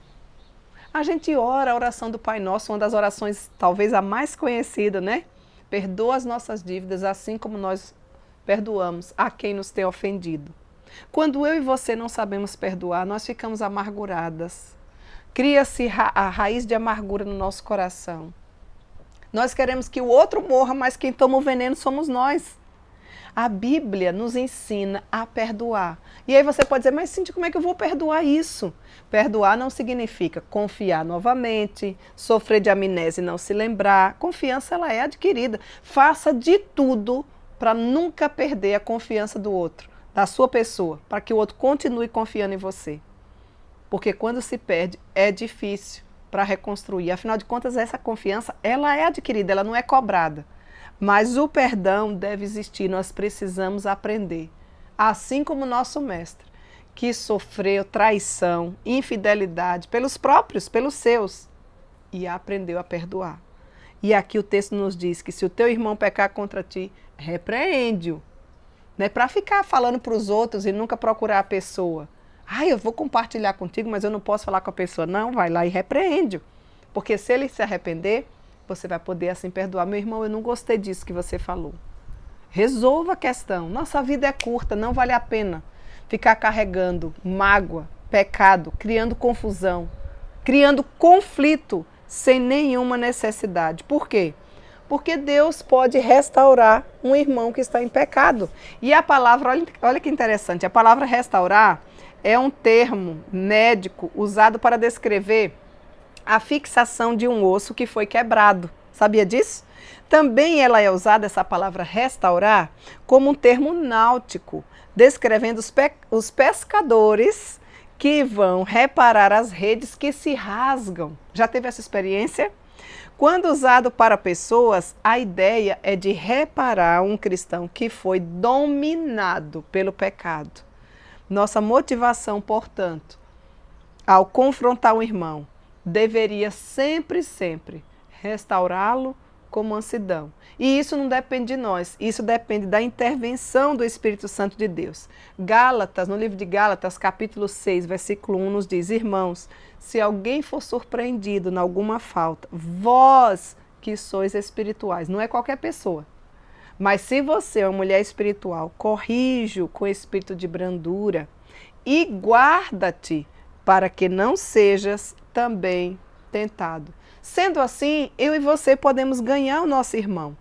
A gente ora a oração do Pai Nosso, uma das orações talvez a mais conhecida, né? Perdoa as nossas dívidas, assim como nós perdoamos a quem nos tem ofendido. Quando eu e você não sabemos perdoar, nós ficamos amarguradas. Cria-se a raiz de amargura no nosso coração. Nós queremos que o outro morra, mas quem toma o veneno somos nós. A Bíblia nos ensina a perdoar. E aí você pode dizer, mas Cíntia, como é que eu vou perdoar isso? Perdoar não significa confiar novamente, sofrer de amnésia e não se lembrar. Confiança, ela é adquirida. Faça de tudo para nunca perder a confiança do outro, da sua pessoa, para que o outro continue confiando em você. Porque quando se perde, é difícil para reconstruir. Afinal de contas, essa confiança, ela é adquirida, ela não é cobrada. Mas o perdão deve existir, nós precisamos aprender. Assim como o nosso mestre, que sofreu traição, infidelidade pelos próprios, pelos seus, e aprendeu a perdoar. E aqui o texto nos diz que se o teu irmão pecar contra ti, repreende-o. Não é para ficar falando para os outros e nunca procurar a pessoa. Eu vou compartilhar contigo, mas eu não posso falar com a pessoa. Não, vai lá e repreende-o. Porque se ele se arrepender, você vai poder assim perdoar. Meu irmão, eu não gostei disso que você falou. Resolva a questão. Nossa vida é curta, não vale a pena ficar carregando mágoa, pecado, criando confusão, criando conflito sem nenhuma necessidade. Por quê? Porque Deus pode restaurar um irmão que está em pecado. E a palavra, olha que interessante, a palavra restaurar é um termo médico usado para descrever a fixação de um osso que foi quebrado. Sabia disso? Também ela é usada, essa palavra restaurar, como um termo náutico, descrevendo os pescadores que vão reparar as redes que se rasgam. Já teve essa experiência? Quando usado para pessoas, a ideia é de reparar um cristão que foi dominado pelo pecado. Nossa motivação, portanto, ao confrontar um irmão, deveria sempre restaurá-lo com mansidão. E isso não depende de nós, isso depende da intervenção do Espírito Santo de Deus. Gálatas, no livro de Gálatas, capítulo 6, versículo 1, nos diz: irmãos, se alguém for surpreendido em alguma falta, vós que sois espirituais, não é qualquer pessoa, mas se você é uma mulher espiritual, corrige-o com espírito de brandura e guarda-te para que não sejas também tentado. Sendo assim, eu e você podemos ganhar o nosso irmão.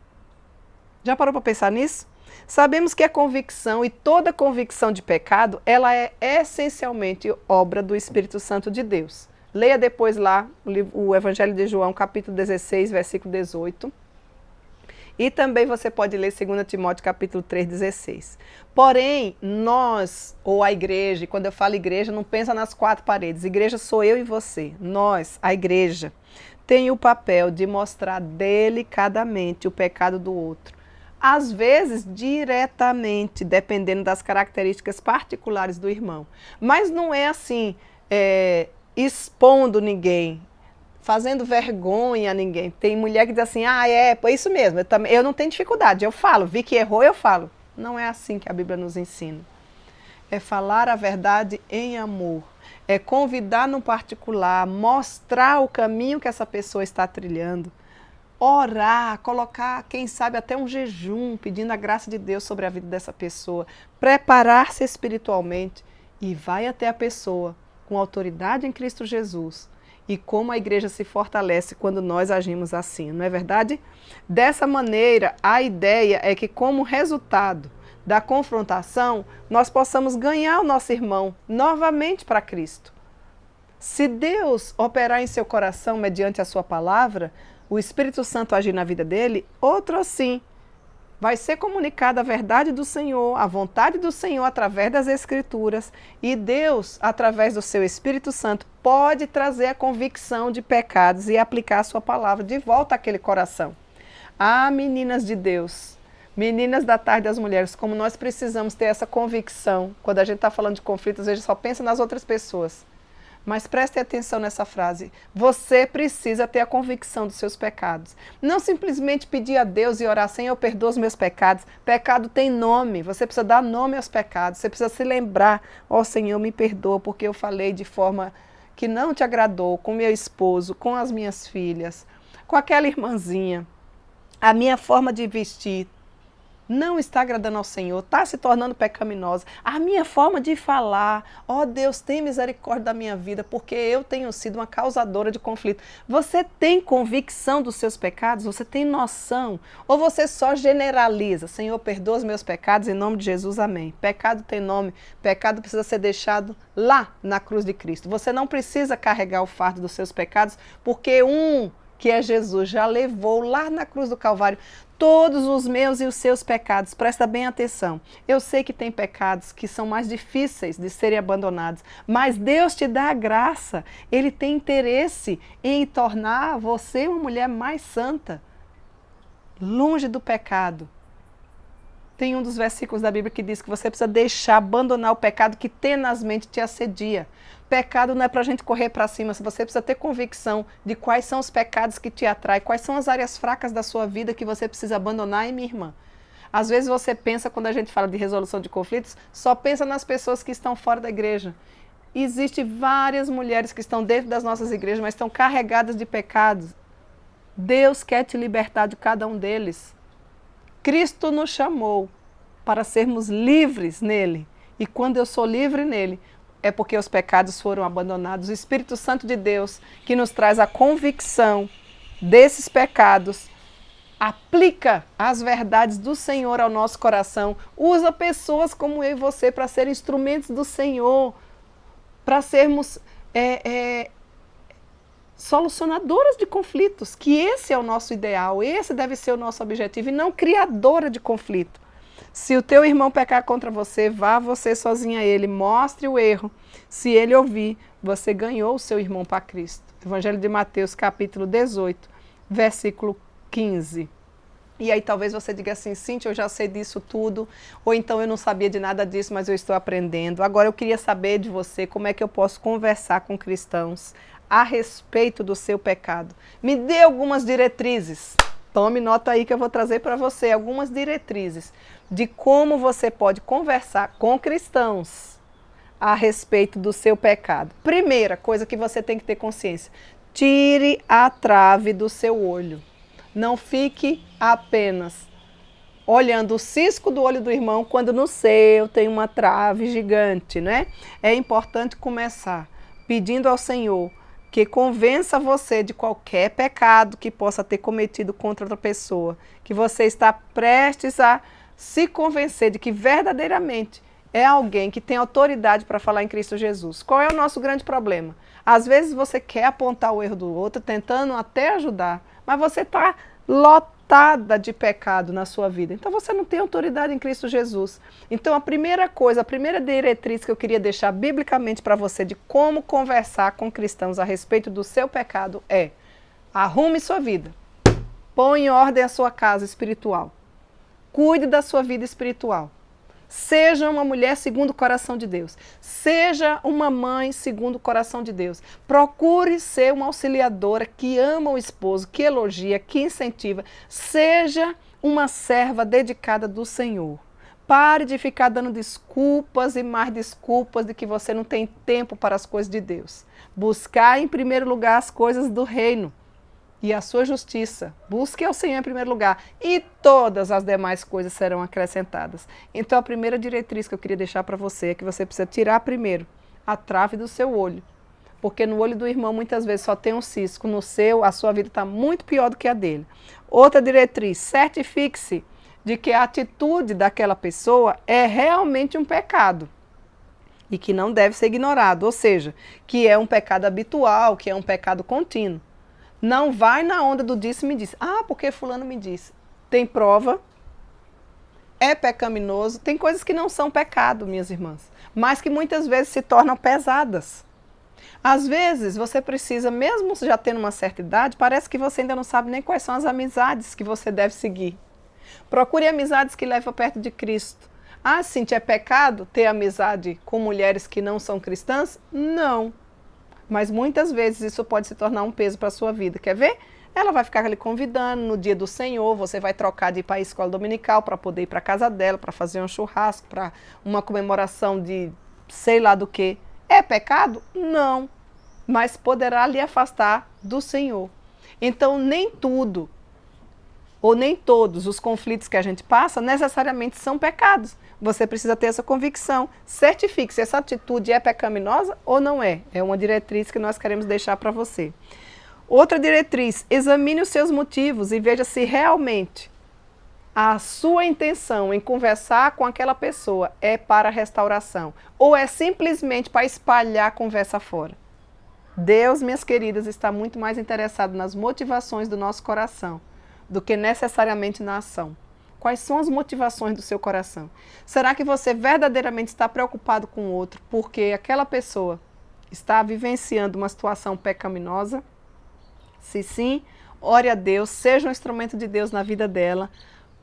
Já parou para pensar nisso? Sabemos que a convicção e toda convicção de pecado, ela é essencialmente obra do Espírito Santo de Deus. Leia depois lá o Evangelho de João, capítulo 16, versículo 18. E também você pode ler 2 Timóteo capítulo 3, 16. Porém, nós, ou a igreja, e quando eu falo igreja, não pensa nas quatro paredes. Igreja sou eu e você. Nós, a igreja, tem o papel de mostrar delicadamente o pecado do outro. Às vezes, diretamente, dependendo das características particulares do irmão. Mas não é assim, expondo ninguém, fazendo vergonha a ninguém. Tem mulher que diz assim, é isso mesmo, eu não tenho dificuldade, eu falo, vi que errou, eu falo. Não é assim que a Bíblia nos ensina. É falar a verdade em amor, é convidar no particular, mostrar o caminho que essa pessoa está trilhando, orar, colocar, quem sabe, até um jejum, pedindo a graça de Deus sobre a vida dessa pessoa, preparar-se espiritualmente e vai até a pessoa com autoridade em Cristo Jesus. E como a igreja se fortalece quando nós agimos assim, não é verdade? Dessa maneira, a ideia é que, como resultado da confrontação, nós possamos ganhar o nosso irmão novamente para Cristo. Se Deus operar em seu coração mediante a sua palavra, o Espírito Santo agir na vida dele, outro assim, vai ser comunicada a verdade do Senhor, a vontade do Senhor através das Escrituras, e Deus, através do seu Espírito Santo, pode trazer a convicção de pecados e aplicar a sua palavra de volta àquele coração. Meninas de Deus, meninas da tarde das mulheres, como nós precisamos ter essa convicção. Quando a gente está falando de conflitos, a gente só pensa nas outras pessoas. Mas preste atenção nessa frase. Você precisa ter a convicção dos seus pecados. Não simplesmente pedir a Deus e orar, Senhor, perdoa os meus pecados. Pecado tem nome. Você precisa dar nome aos pecados. Você precisa se lembrar, Senhor, me perdoa porque eu falei de forma que não te agradou com meu esposo, com as minhas filhas, com aquela irmãzinha. A minha forma de vestir não está agradando ao Senhor, está se tornando pecaminosa. A minha forma de falar, ó Deus, tem misericórdia da minha vida, porque eu tenho sido uma causadora de conflito. Você tem convicção dos seus pecados? Você tem noção? Ou você só generaliza? Senhor, perdoa os meus pecados, em nome de Jesus, amém. Pecado tem nome, pecado precisa ser deixado lá na cruz de Cristo. Você não precisa carregar o fardo dos seus pecados, porque que é Jesus, já levou lá na cruz do Calvário todos os meus e os seus pecados. Presta bem atenção. Eu sei que tem pecados que são mais difíceis de serem abandonados, mas Deus te dá a graça. Ele tem interesse em tornar você uma mulher mais santa, longe do pecado. Tem um dos versículos da Bíblia que diz que você precisa deixar, abandonar o pecado que tenazmente te assedia. Pecado não é para a gente correr para cima, você precisa ter convicção de quais são os pecados que te atraem, quais são as áreas fracas da sua vida que você precisa abandonar, hein, minha irmã? Às vezes você pensa, quando a gente fala de resolução de conflitos, só pensa nas pessoas que estão fora da igreja. Existem várias mulheres que estão dentro das nossas igrejas, mas estão carregadas de pecados. Deus quer te libertar de cada um deles. Cristo nos chamou para sermos livres nele. E quando eu sou livre nele, é porque os pecados foram abandonados. O Espírito Santo de Deus, que nos traz a convicção desses pecados, aplica as verdades do Senhor ao nosso coração, usa pessoas como eu e você para serem instrumentos do Senhor, para sermos solucionadoras de conflitos, que esse é o nosso ideal, esse deve ser o nosso objetivo, e não criadora de conflito. Se o teu irmão pecar contra você, vá você sozinha a ele, mostre o erro. Se ele ouvir, você ganhou o seu irmão para Cristo. Evangelho de Mateus, capítulo 18, versículo 15. E aí talvez você diga assim, Cíntia, eu já sei disso tudo, ou então eu não sabia de nada disso, mas eu estou aprendendo. Agora eu queria saber de você como é que eu posso conversar com cristãos a respeito do seu pecado. Me dê algumas diretrizes. Tome nota aí que eu vou trazer para você algumas diretrizes de como você pode conversar com cristãos a respeito do seu pecado. Primeira coisa que você tem que ter consciência, tire a trave do seu olho. Não fique apenas olhando o cisco do olho do irmão quando no seu tem uma trave gigante, né? É importante começar pedindo ao Senhor que convença você de qualquer pecado que possa ter cometido contra outra pessoa, que você está prestes a se convencer de que verdadeiramente é alguém que tem autoridade para falar em Cristo Jesus. Qual é o nosso grande problema? Às vezes você quer apontar o erro do outro, tentando até ajudar, mas você está lotada de pecado na sua vida. Então você não tem autoridade em Cristo Jesus. Então a primeira coisa, a primeira diretriz que eu queria deixar biblicamente para você de como conversar com cristãos a respeito do seu pecado é: arrume sua vida. Põe em ordem a sua casa espiritual. Cuide da sua vida espiritual. Seja uma mulher segundo o coração de Deus. Seja uma mãe segundo o coração de Deus. Procure ser uma auxiliadora que ama o esposo, que elogia, que incentiva. Seja uma serva dedicada do Senhor. Pare de ficar dando desculpas e mais desculpas de que você não tem tempo para as coisas de Deus. Buscar em primeiro lugar as coisas do reino e a sua justiça. Busque ao Senhor em primeiro lugar e todas as demais coisas serão acrescentadas. Então a primeira diretriz que eu queria deixar para você é que você precisa tirar primeiro a trave do seu olho. Porque no olho do irmão muitas vezes só tem um cisco, no seu a sua vida está muito pior do que a dele. Outra diretriz, certifique-se de que a atitude daquela pessoa é realmente um pecado e que não deve ser ignorado, ou seja, que é um pecado habitual, que é um pecado contínuo. Não vai na onda do disse-me disse. Ah, porque fulano me disse. Tem prova, é pecaminoso, tem coisas que não são pecado, minhas irmãs, mas que muitas vezes se tornam pesadas. Às vezes você precisa, mesmo já tendo uma certa idade, parece que você ainda não sabe nem quais são as amizades que você deve seguir. Procure amizades que levam perto de Cristo. Ah, Cíntia, é pecado ter amizade com mulheres que não são cristãs? Não. Mas muitas vezes isso pode se tornar um peso para a sua vida. Quer ver? Ela vai ficar ali convidando no dia do Senhor, você vai trocar de ir para a escola dominical para poder ir para a casa dela, para fazer um churrasco, para uma comemoração de sei lá do que. É pecado? Não. Mas poderá lhe afastar do Senhor. Então nem tudo ou nem todos os conflitos que a gente passa necessariamente são pecados. Você precisa ter essa convicção. Certifique se essa atitude é pecaminosa ou não é. É uma diretriz que nós queremos deixar para você. Outra diretriz, examine os seus motivos e veja se realmente a sua intenção em conversar com aquela pessoa é para restauração ou é simplesmente para espalhar a conversa fora. Deus, minhas queridas, está muito mais interessado nas motivações do nosso coração do que necessariamente na ação. Quais são as motivações do seu coração? Será que você verdadeiramente está preocupado com o outro porque aquela pessoa está vivenciando uma situação pecaminosa? Se sim, ore a Deus, seja um instrumento de Deus na vida dela,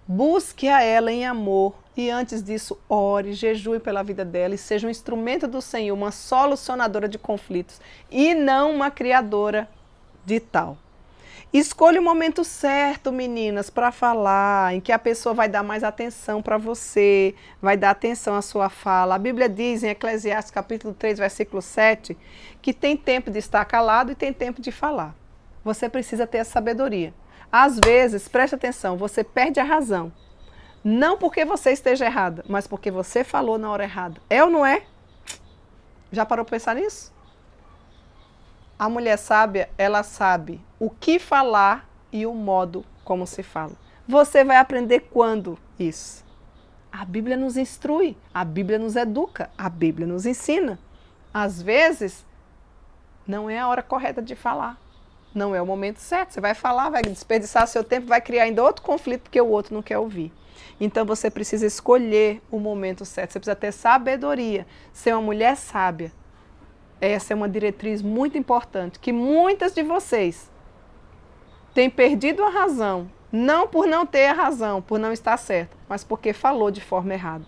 busque a ela em amor e antes disso ore, jejue pela vida dela e seja um instrumento do Senhor, uma solucionadora de conflitos e não uma criadora de tal. Escolha o momento certo, meninas, para falar, em que a pessoa vai dar mais atenção para você, vai dar atenção à sua fala. A Bíblia diz em Eclesiastes capítulo 3, versículo 7, que tem tempo de estar calado e tem tempo de falar. Você precisa ter a sabedoria. Às vezes, preste atenção, você perde a razão. Não porque você esteja errada, mas porque você falou na hora errada. É ou não é? Já parou para pensar nisso? A mulher sábia, ela sabe o que falar e o modo como se fala. Você vai aprender quando isso? A Bíblia nos instrui, a Bíblia nos educa, a Bíblia nos ensina. Às vezes, não é a hora correta de falar. Não é o momento certo. Você vai falar, vai desperdiçar seu tempo, vai criar ainda outro conflito porque o outro não quer ouvir. Então você precisa escolher o momento certo. Você precisa ter sabedoria, ser uma mulher sábia. Essa é uma diretriz muito importante, que muitas de vocês têm perdido a razão, não por não ter a razão, por não estar certa, mas porque falou de forma errada.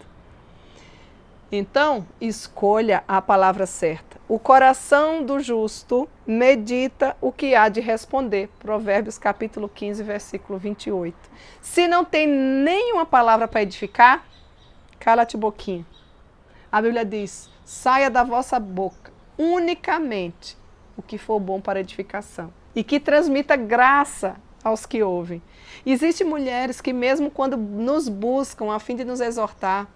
Então, escolha a palavra certa. O coração do justo medita o que há de responder. Provérbios capítulo 15, versículo 28. Se não tem nenhuma palavra para edificar, cala-te boquinha. A Bíblia diz, saia da vossa boca unicamente o que for bom para edificação e que transmita graça aos que ouvem. Existem mulheres que mesmo quando nos buscam a fim de nos exortar,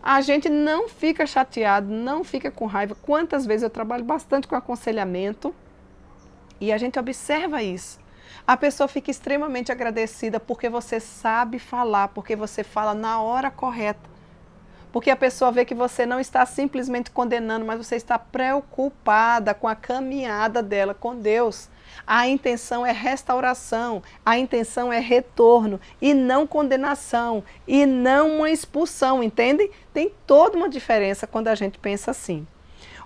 a gente não fica chateado, não fica com raiva. Quantas vezes eu trabalho bastante com aconselhamento e a gente observa isso. A pessoa fica extremamente agradecida porque você sabe falar, porque você fala na hora correta. Porque a pessoa vê que você não está simplesmente condenando, mas você está preocupada com a caminhada dela com Deus. A intenção é restauração, a intenção é retorno e não condenação e não uma expulsão, entende? Tem toda uma diferença quando a gente pensa assim.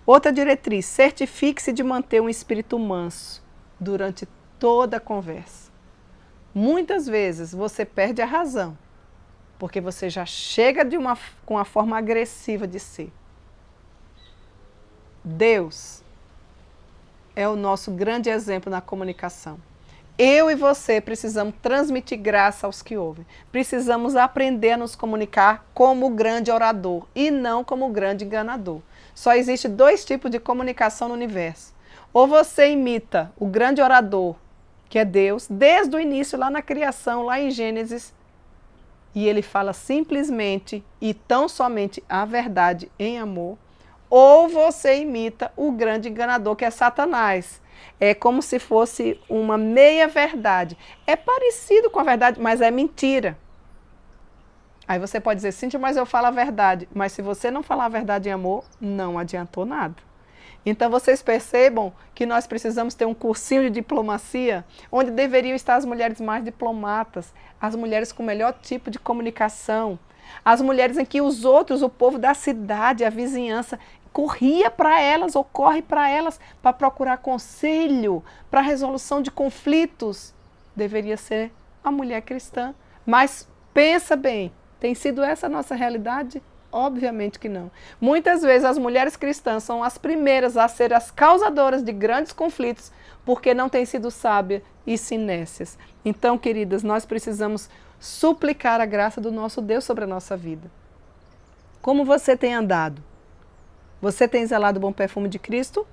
Outra diretriz, certifique-se de manter um espírito manso durante toda a conversa. Muitas vezes você perde a razão, porque você já chega com a forma agressiva de ser. Deus é o nosso grande exemplo na comunicação. Eu e você precisamos transmitir graça aos que ouvem. Precisamos aprender a nos comunicar como o grande orador e não como o grande enganador. Só existe 2 tipos de comunicação no universo. Ou você imita o grande orador, que é Deus, desde o início, lá na criação, lá em Gênesis, e ele fala simplesmente e tão somente a verdade em amor, ou você imita o grande enganador, que é Satanás. É como se fosse uma meia-verdade. É parecido com a verdade, mas é mentira. Aí você pode dizer, Cíntia, mas eu falo a verdade. Mas se você não falar a verdade em amor, não adiantou nada. Então vocês percebam que nós precisamos ter um cursinho de diplomacia, onde deveriam estar as mulheres mais diplomatas, as mulheres com o melhor tipo de comunicação, as mulheres em que os outros, o povo da cidade, a vizinhança, corria para elas ou corre para elas para procurar conselho, para resolução de conflitos. Deveria ser a mulher cristã. Mas pensa bem, tem sido essa a nossa realidade? Obviamente que não. Muitas vezes as mulheres cristãs são as primeiras a ser as causadoras de grandes conflitos porque não têm sido sábias e sinécias. Então, queridas, nós precisamos suplicar a graça do nosso Deus sobre a nossa vida. Como você tem andado? Você tem exalado o bom perfume de Cristo?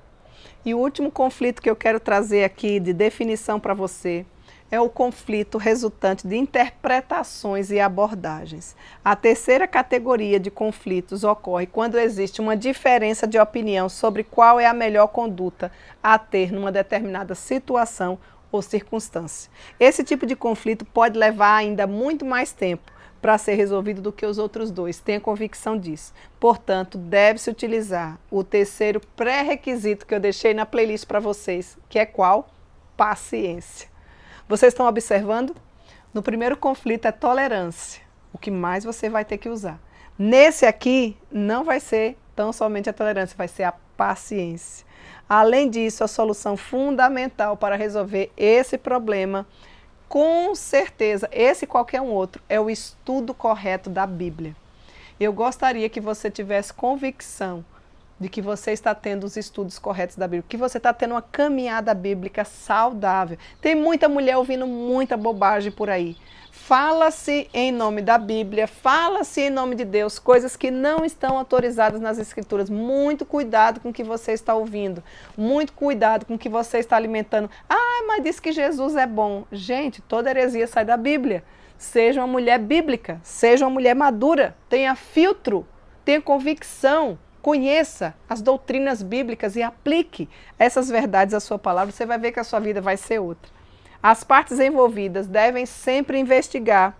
E o último conflito que eu quero trazer aqui de definição para você é o conflito resultante de interpretações e abordagens. A terceira categoria de conflitos ocorre quando existe uma diferença de opinião sobre qual é a melhor conduta a ter numa determinada situação ou circunstância. Esse tipo de conflito pode levar ainda muito mais tempo para ser resolvido do que os outros dois. Tenha convicção disso. Portanto, deve-se utilizar o terceiro pré-requisito que eu deixei na playlist para vocês, que é qual? Paciência. Vocês estão observando? No primeiro conflito é tolerância, o que mais você vai ter que usar. Nesse aqui, não vai ser tão somente a tolerância, vai ser a paciência. Além disso, a solução fundamental para resolver esse problema, com certeza, esse e qualquer um outro, é o estudo correto da Bíblia. Eu gostaria que você tivesse convicção de que você está tendo os estudos corretos da Bíblia, que você está tendo uma caminhada bíblica saudável. Tem muita mulher ouvindo muita bobagem por aí. Fala-se em nome da Bíblia, fala-se em nome de Deus, coisas que não estão autorizadas nas Escrituras. Muito cuidado com o que você está ouvindo, muito cuidado com o que você está alimentando. Ah, mas diz que Jesus é bom. Gente, toda heresia sai da Bíblia. Seja uma mulher bíblica, seja uma mulher madura, tenha filtro, tenha convicção. Conheça as doutrinas bíblicas e aplique essas verdades à sua palavra, você vai ver que a sua vida vai ser outra. As partes envolvidas devem sempre investigar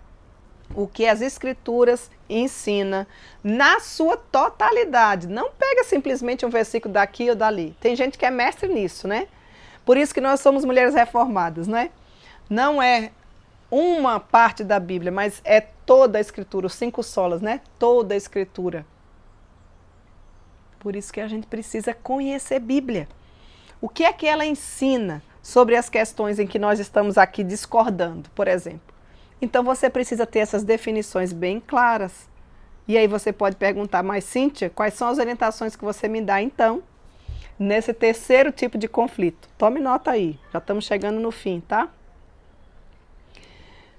o que as Escrituras ensinam na sua totalidade. Não pega simplesmente um versículo daqui ou dali. Tem gente que é mestre nisso, né? Por isso que nós somos mulheres reformadas, né? Não é uma parte da Bíblia, mas é toda a Escritura, os 5 solas, né? Toda a Escritura. Por isso que a gente precisa conhecer Bíblia. O que é que ela ensina sobre as questões em que nós estamos aqui discordando, por exemplo? Então você precisa ter essas definições bem claras. E aí você pode perguntar, mas Cíntia, quais são as orientações que você me dá então, nesse terceiro tipo de conflito? Tome nota aí, já estamos chegando no fim, tá?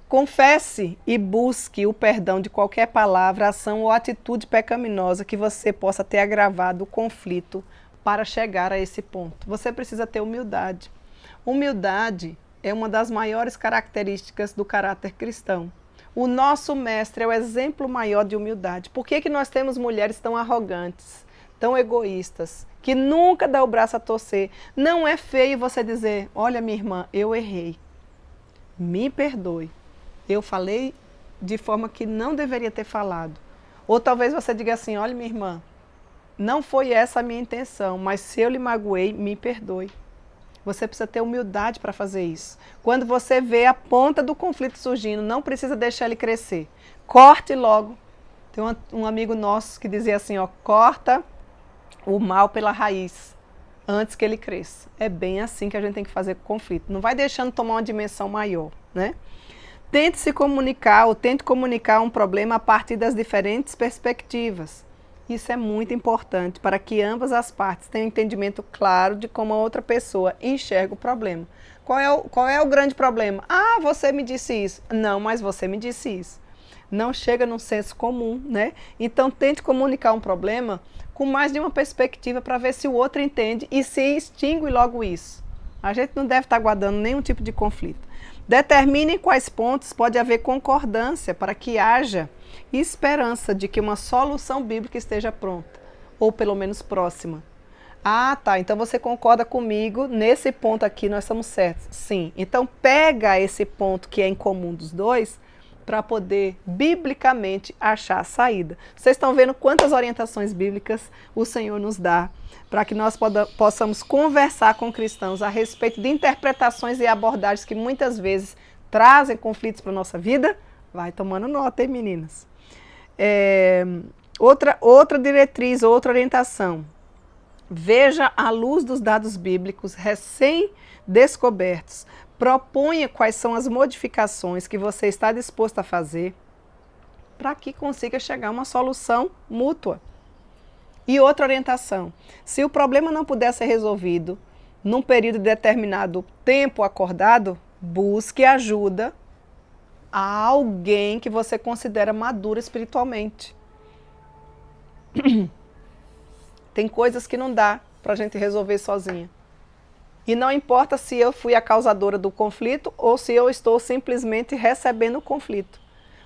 Confesse e busque o perdão de qualquer palavra, ação ou atitude pecaminosa que você possa ter agravado o conflito para chegar a esse ponto. Você precisa ter humildade. Humildade é uma das maiores características do caráter cristão. O nosso mestre é o exemplo maior de humildade. Por que nós temos mulheres tão arrogantes, tão egoístas, que nunca dão o braço a torcer? Não é feio você dizer, olha minha irmã, eu errei, me perdoe. Eu falei de forma que não deveria ter falado. Ou talvez você diga assim, olha minha irmã, não foi essa a minha intenção, mas se eu lhe magoei, me perdoe. Você precisa ter humildade para fazer isso. Quando você vê a ponta do conflito surgindo, não precisa deixar ele crescer. Corte logo. Tem um amigo nosso que dizia assim, ó, corta o mal pela raiz, antes que ele cresça. É bem assim que a gente tem que fazer com o conflito. Não vai deixando tomar uma dimensão maior, né? Tente se comunicar ou tente comunicar um problema a partir das diferentes perspectivas. Isso é muito importante para que ambas as partes tenham um entendimento claro de como a outra pessoa enxerga o problema. Qual é o grande problema? Ah, você me disse isso. Não, mas você me disse isso. Não chega num senso comum, né? Então tente comunicar um problema com mais de uma perspectiva para ver se o outro entende e se extingue logo isso. A gente não deve estar guardando nenhum tipo de conflito. Determine em quais pontos pode haver concordância para que haja esperança de que uma solução bíblica esteja pronta, ou pelo menos próxima. Ah, tá, então você concorda comigo, nesse ponto aqui nós estamos certos. Sim, então pega esse ponto que é em comum dos dois para poder, biblicamente, achar a saída. Vocês estão vendo quantas orientações bíblicas o Senhor nos dá para que nós possamos conversar com cristãos a respeito de interpretações e abordagens que muitas vezes trazem conflitos para a nossa vida? Vai tomando nota, hein, meninas? Outra diretriz, outra orientação. Veja à luz dos dados bíblicos recém-descobertos. Proponha quais são as modificações que você está disposto a fazer para que consiga chegar a uma solução mútua. E outra orientação, se o problema não puder ser resolvido num período determinado, tempo acordado, busque ajuda a alguém que você considera maduro espiritualmente. Tem coisas que não dá para a gente resolver sozinha. E não importa se eu fui a causadora do conflito ou se eu estou simplesmente recebendo o conflito.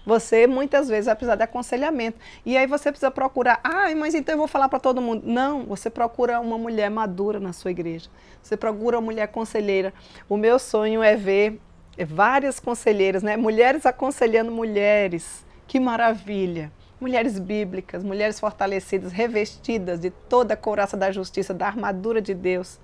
Você muitas vezes vai precisar de aconselhamento. E aí você precisa procurar, mas então eu vou falar para todo mundo. Não, você procura uma mulher madura na sua igreja. Você procura uma mulher conselheira. O meu sonho é ver várias conselheiras, né? Mulheres aconselhando mulheres. Que maravilha! Mulheres bíblicas, mulheres fortalecidas, revestidas de toda a couraça da justiça, da armadura de Deus.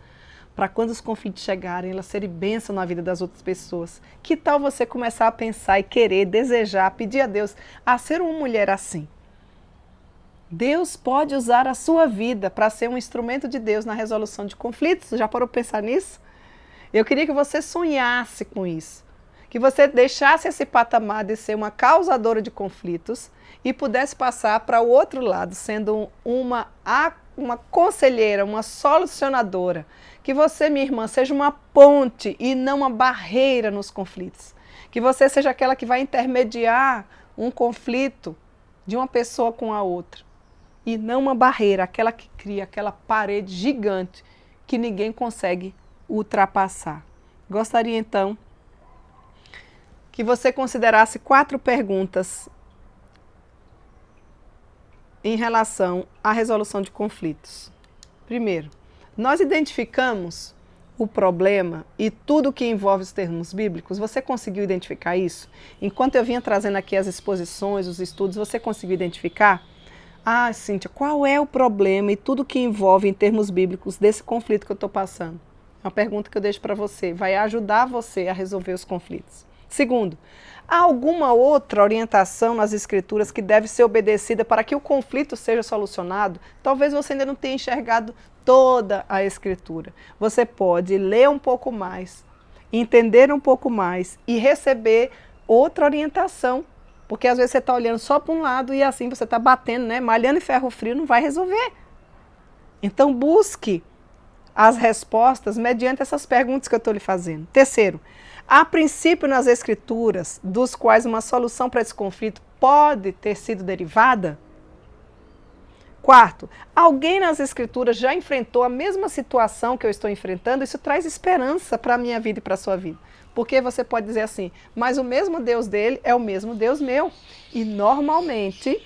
Para quando os conflitos chegarem, elas serem bênção na vida das outras pessoas. Que tal você começar a pensar e querer, desejar, pedir a Deus a ser uma mulher assim? Deus pode usar a sua vida para ser um instrumento de Deus na resolução de conflitos. Já parou para pensar nisso? Eu queria que você sonhasse com isso. Que você deixasse esse patamar de ser uma causadora de conflitos e pudesse passar para o outro lado, sendo uma conselheira, uma solucionadora. Que você, minha irmã, seja uma ponte e não uma barreira nos conflitos. Que você seja aquela que vai intermediar um conflito de uma pessoa com a outra. E não uma barreira, aquela que cria aquela parede gigante que ninguém consegue ultrapassar. Gostaria então que você considerasse 4 perguntas em relação à resolução de conflitos. Primeiro, nós identificamos o problema e tudo que envolve os termos bíblicos. Você conseguiu identificar isso? Enquanto eu vinha trazendo aqui as exposições, os estudos, você conseguiu identificar? Cíntia, qual é o problema e tudo que envolve em termos bíblicos desse conflito que eu estou passando? É uma pergunta que eu deixo para você. Vai ajudar você a resolver os conflitos. Segundo, há alguma outra orientação nas Escrituras que deve ser obedecida para que o conflito seja solucionado? Talvez você ainda não tenha enxergado toda a Escritura. Você pode ler um pouco mais, entender um pouco mais e receber outra orientação. Porque às vezes você está olhando só para um lado e assim você está batendo, né? Malhando em ferro frio não vai resolver. Então busque as respostas mediante essas perguntas que eu estou lhe fazendo. Terceiro, há princípio nas Escrituras dos quais uma solução para esse conflito pode ter sido derivada? Quarto, alguém nas Escrituras já enfrentou a mesma situação que eu estou enfrentando? Isso traz esperança para a minha vida e para a sua vida. Porque você pode dizer assim, mas o mesmo Deus dele é o mesmo Deus meu. E normalmente,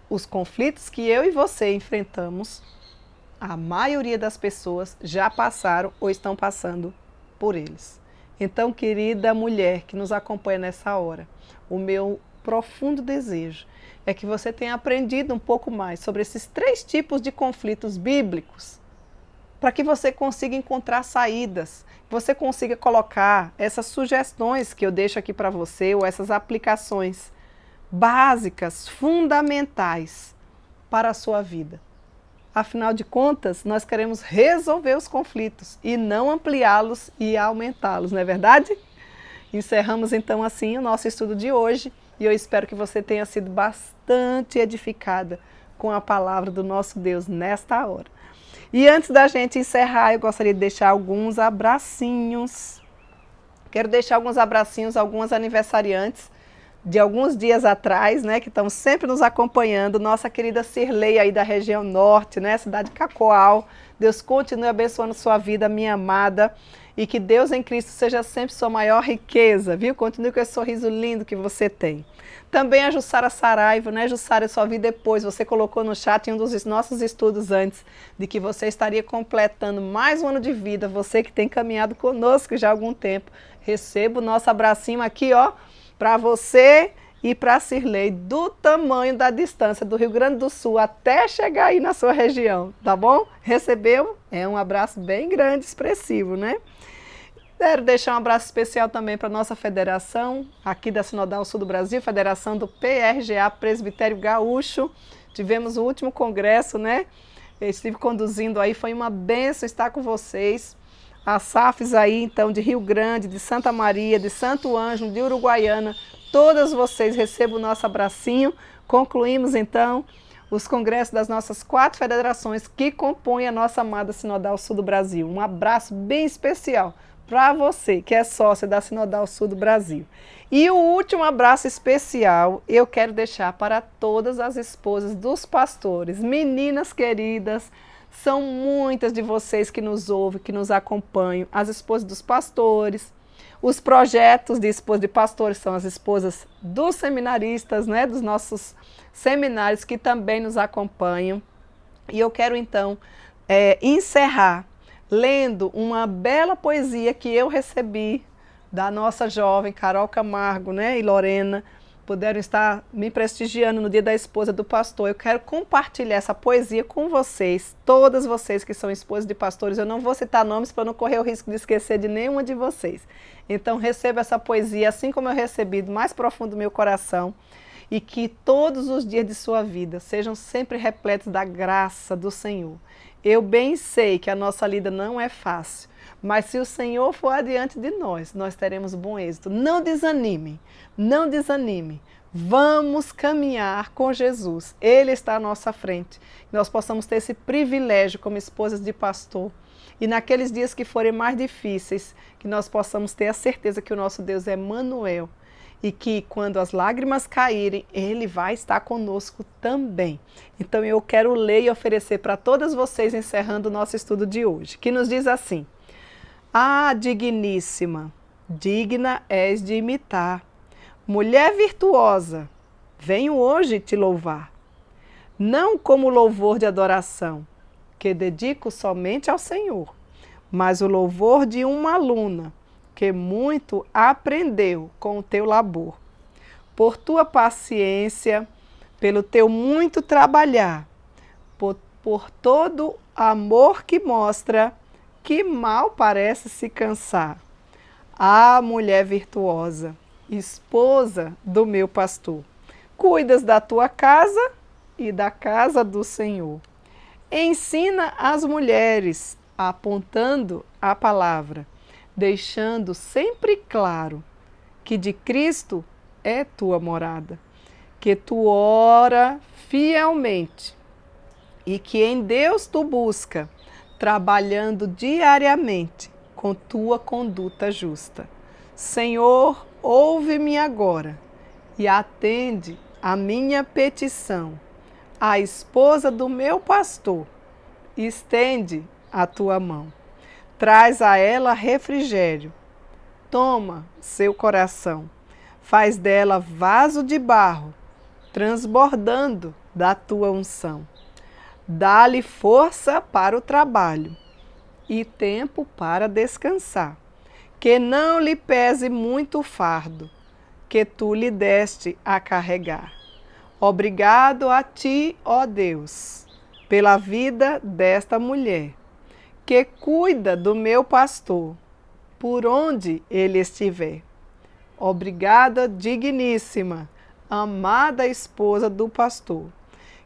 os conflitos que eu e você enfrentamos, a maioria das pessoas já passaram ou estão passando por eles. Então, querida mulher que nos acompanha nessa hora, o meu profundo desejo é que você tenha aprendido um pouco mais sobre esses 3 tipos de conflitos bíblicos, para que você consiga encontrar saídas, você consiga colocar essas sugestões que eu deixo aqui para você, ou essas aplicações básicas, fundamentais para a sua vida. Afinal de contas, nós queremos resolver os conflitos e não ampliá-los e aumentá-los, não é verdade? Encerramos então assim o nosso estudo de hoje e eu espero que você tenha sido bastante edificada com a palavra do nosso Deus nesta hora. E antes da gente encerrar, eu gostaria de deixar alguns abracinhos. Quero deixar alguns abracinhos, algumas aniversariantes de alguns dias atrás, né, que estão sempre nos acompanhando. Nossa querida Cirlei aí da região norte, né, cidade de Cacoal. Deus continue abençoando sua vida, minha amada. E que Deus em Cristo seja sempre sua maior riqueza, viu? Continue com esse sorriso lindo que você tem. Também a Jussara Saraiva, né? Jussara, eu só vi depois, você colocou no chat em um dos nossos estudos antes, de que você estaria completando mais um ano de vida, você que tem caminhado conosco já há algum tempo. Receba o nosso abracinho aqui, ó, para você e para a Cirlei, do tamanho da distância do Rio Grande do Sul até chegar aí na sua região, tá bom? Recebeu? É um abraço bem grande, expressivo, né? Quero deixar um abraço especial também para a nossa federação, aqui da Sinodal Sul do Brasil, Federação do PRGA, Presbitério Gaúcho. Tivemos o último congresso, né? Eu estive conduzindo aí, foi uma bênção estar com vocês. As SAFs aí, então, de Rio Grande, de Santa Maria, de Santo Ângelo, de Uruguaiana, todas vocês recebam o nosso abracinho. Concluímos, então, os congressos das nossas 4 federações que compõem a nossa amada Sinodal Sul do Brasil. Um abraço bem especial para você que é sócia da Sinodal Sul do Brasil. E o último abraço especial eu quero deixar para todas as esposas dos pastores. Meninas queridas, são muitas de vocês que nos ouvem, que nos acompanham, as esposas dos pastores. Os projetos de esposa de pastores são as esposas dos seminaristas, né, dos nossos seminários que também nos acompanham. E eu quero então encerrar lendo uma bela poesia que eu recebi da nossa jovem Carol Camargo, né, e Lorena, puderam estar me prestigiando no Dia da Esposa do Pastor. Eu quero compartilhar essa poesia com vocês, todas vocês que são esposas de pastores. Eu não vou citar nomes para não correr o risco de esquecer de nenhuma de vocês. Então receba essa poesia assim como eu recebi do mais profundo do meu coração, e que todos os dias de sua vida sejam sempre repletos da graça do Senhor. Eu bem sei que a nossa lida não é fácil, mas se o Senhor for adiante de nós, nós teremos bom êxito. Não desanime, não desanime. Vamos caminhar com Jesus. Ele está à nossa frente. Nós possamos ter esse privilégio como esposas de pastor. E naqueles dias que forem mais difíceis, que nós possamos ter a certeza que o nosso Deus é Emmanuel. E que quando as lágrimas caírem, Ele vai estar conosco também. Então eu quero ler e oferecer para todas vocês, encerrando o nosso estudo de hoje, que nos diz assim: Ah, digníssima, digna és de imitar, mulher virtuosa, venho hoje te louvar. Não como louvor de adoração, que dedico somente ao Senhor, mas o louvor de uma aluna, que muito aprendeu com o teu labor. Por tua paciência, pelo teu muito trabalhar, por todo amor que mostra, que mal parece se cansar. Ah, mulher virtuosa, esposa do meu pastor, cuidas da tua casa e da casa do Senhor. Ensina as mulheres, apontando a palavra, deixando sempre claro que de Cristo é tua morada, que tu ora fielmente e que em Deus tu busca, trabalhando diariamente com tua conduta justa. Senhor, ouve-me agora e atende a minha petição. A esposa do meu pastor, estende a tua mão. Traz a ela refrigério, toma seu coração, faz dela vaso de barro, transbordando da tua unção. Dá-lhe força para o trabalho e tempo para descansar, que não lhe pese muito o fardo, que tu lhe deste a carregar. Obrigado a ti, ó Deus, pela vida desta mulher, que cuida do meu pastor, por onde ele estiver. Obrigada, digníssima, amada esposa do pastor,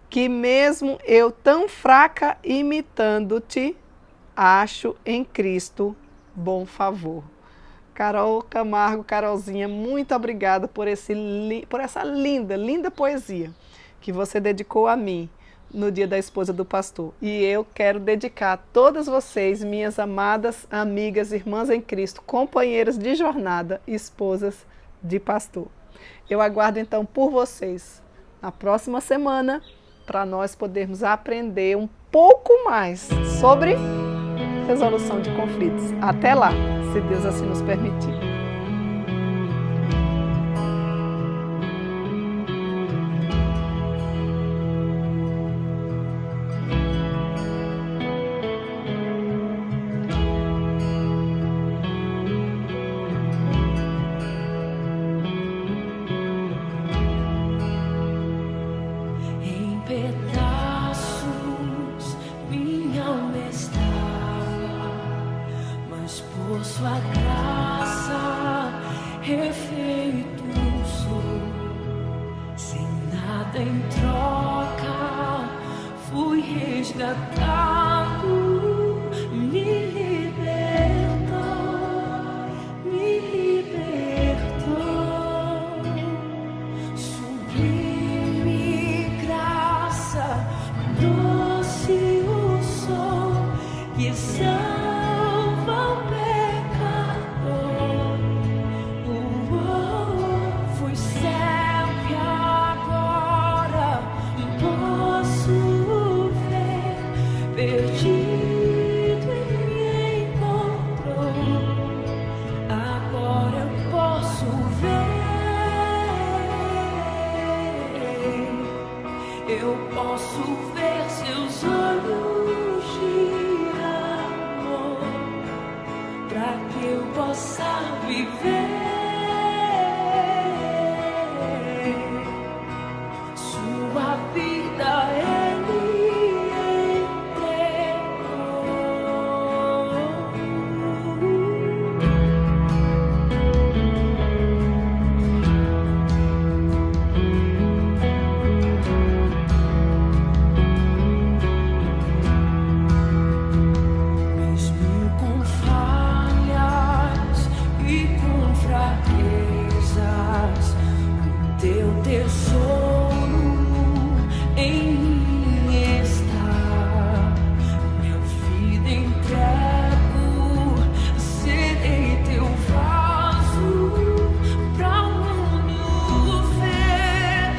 que mesmo eu tão fraca imitando-te, acho em Cristo bom favor. Carol Camargo, Carolzinha, muito obrigada por essa linda poesia que você dedicou a mim no Dia da Esposa do Pastor. E eu quero dedicar a todas vocês, minhas amadas amigas, irmãs em Cristo, companheiras de jornada, esposas de pastor. Eu aguardo então por vocês na próxima semana, para nós podermos aprender um pouco mais sobre resolução de conflitos. Até lá, se Deus assim nos permitir. Por sua graça, refeito sou, sem nada em troca, fui resgatado, me libertou, sublime graça, doce o som que salva o pecado. Eu posso ver seus olhos de amor, para que eu possa viver sua vida. Ele entregou. Mesmo com falhas e com fraquezas, o teu tesouro em mim está. Minha vida entrego, serei teu vaso pra o mundo ver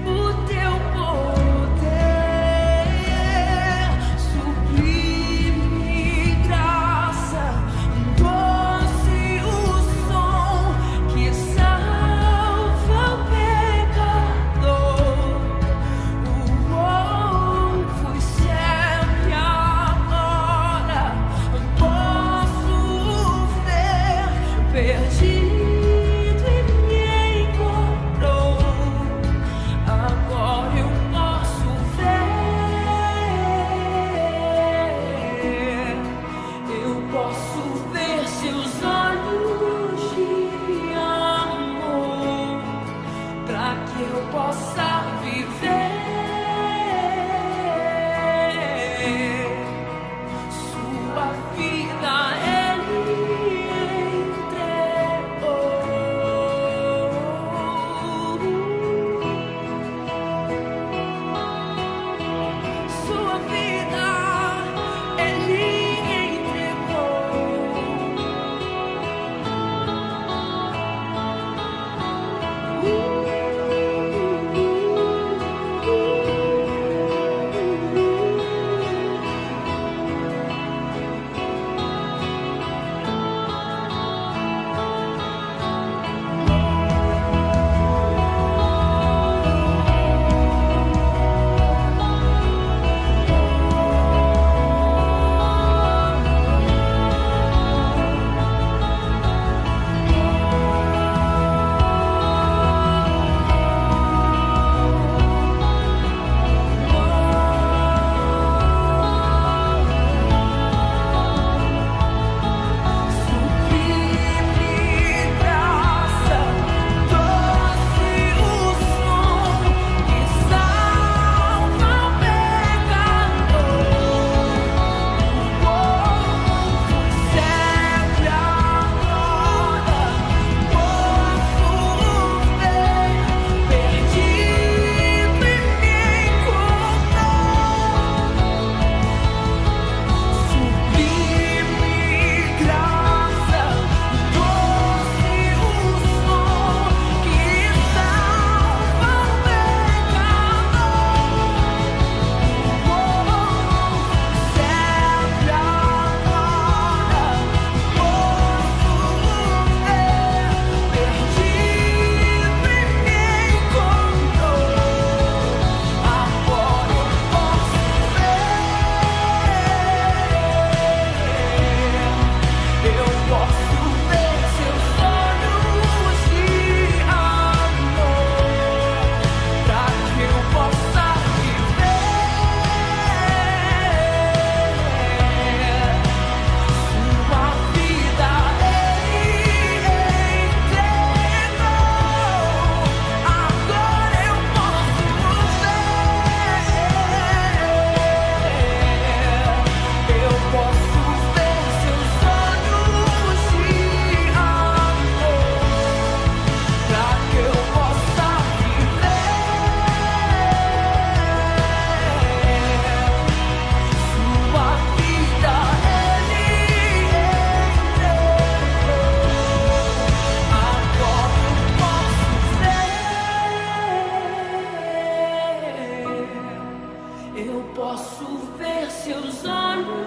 o teu poder, sublime graça, doce o som que salva o pecador. Fui sempre agora, posso ver, perdido e me encontrou. Agora eu posso ver seus olhos de amor, para que eu possa viver sua vida. Ele entregou. Sua vida Ele entregou. Eu posso ver seus olhos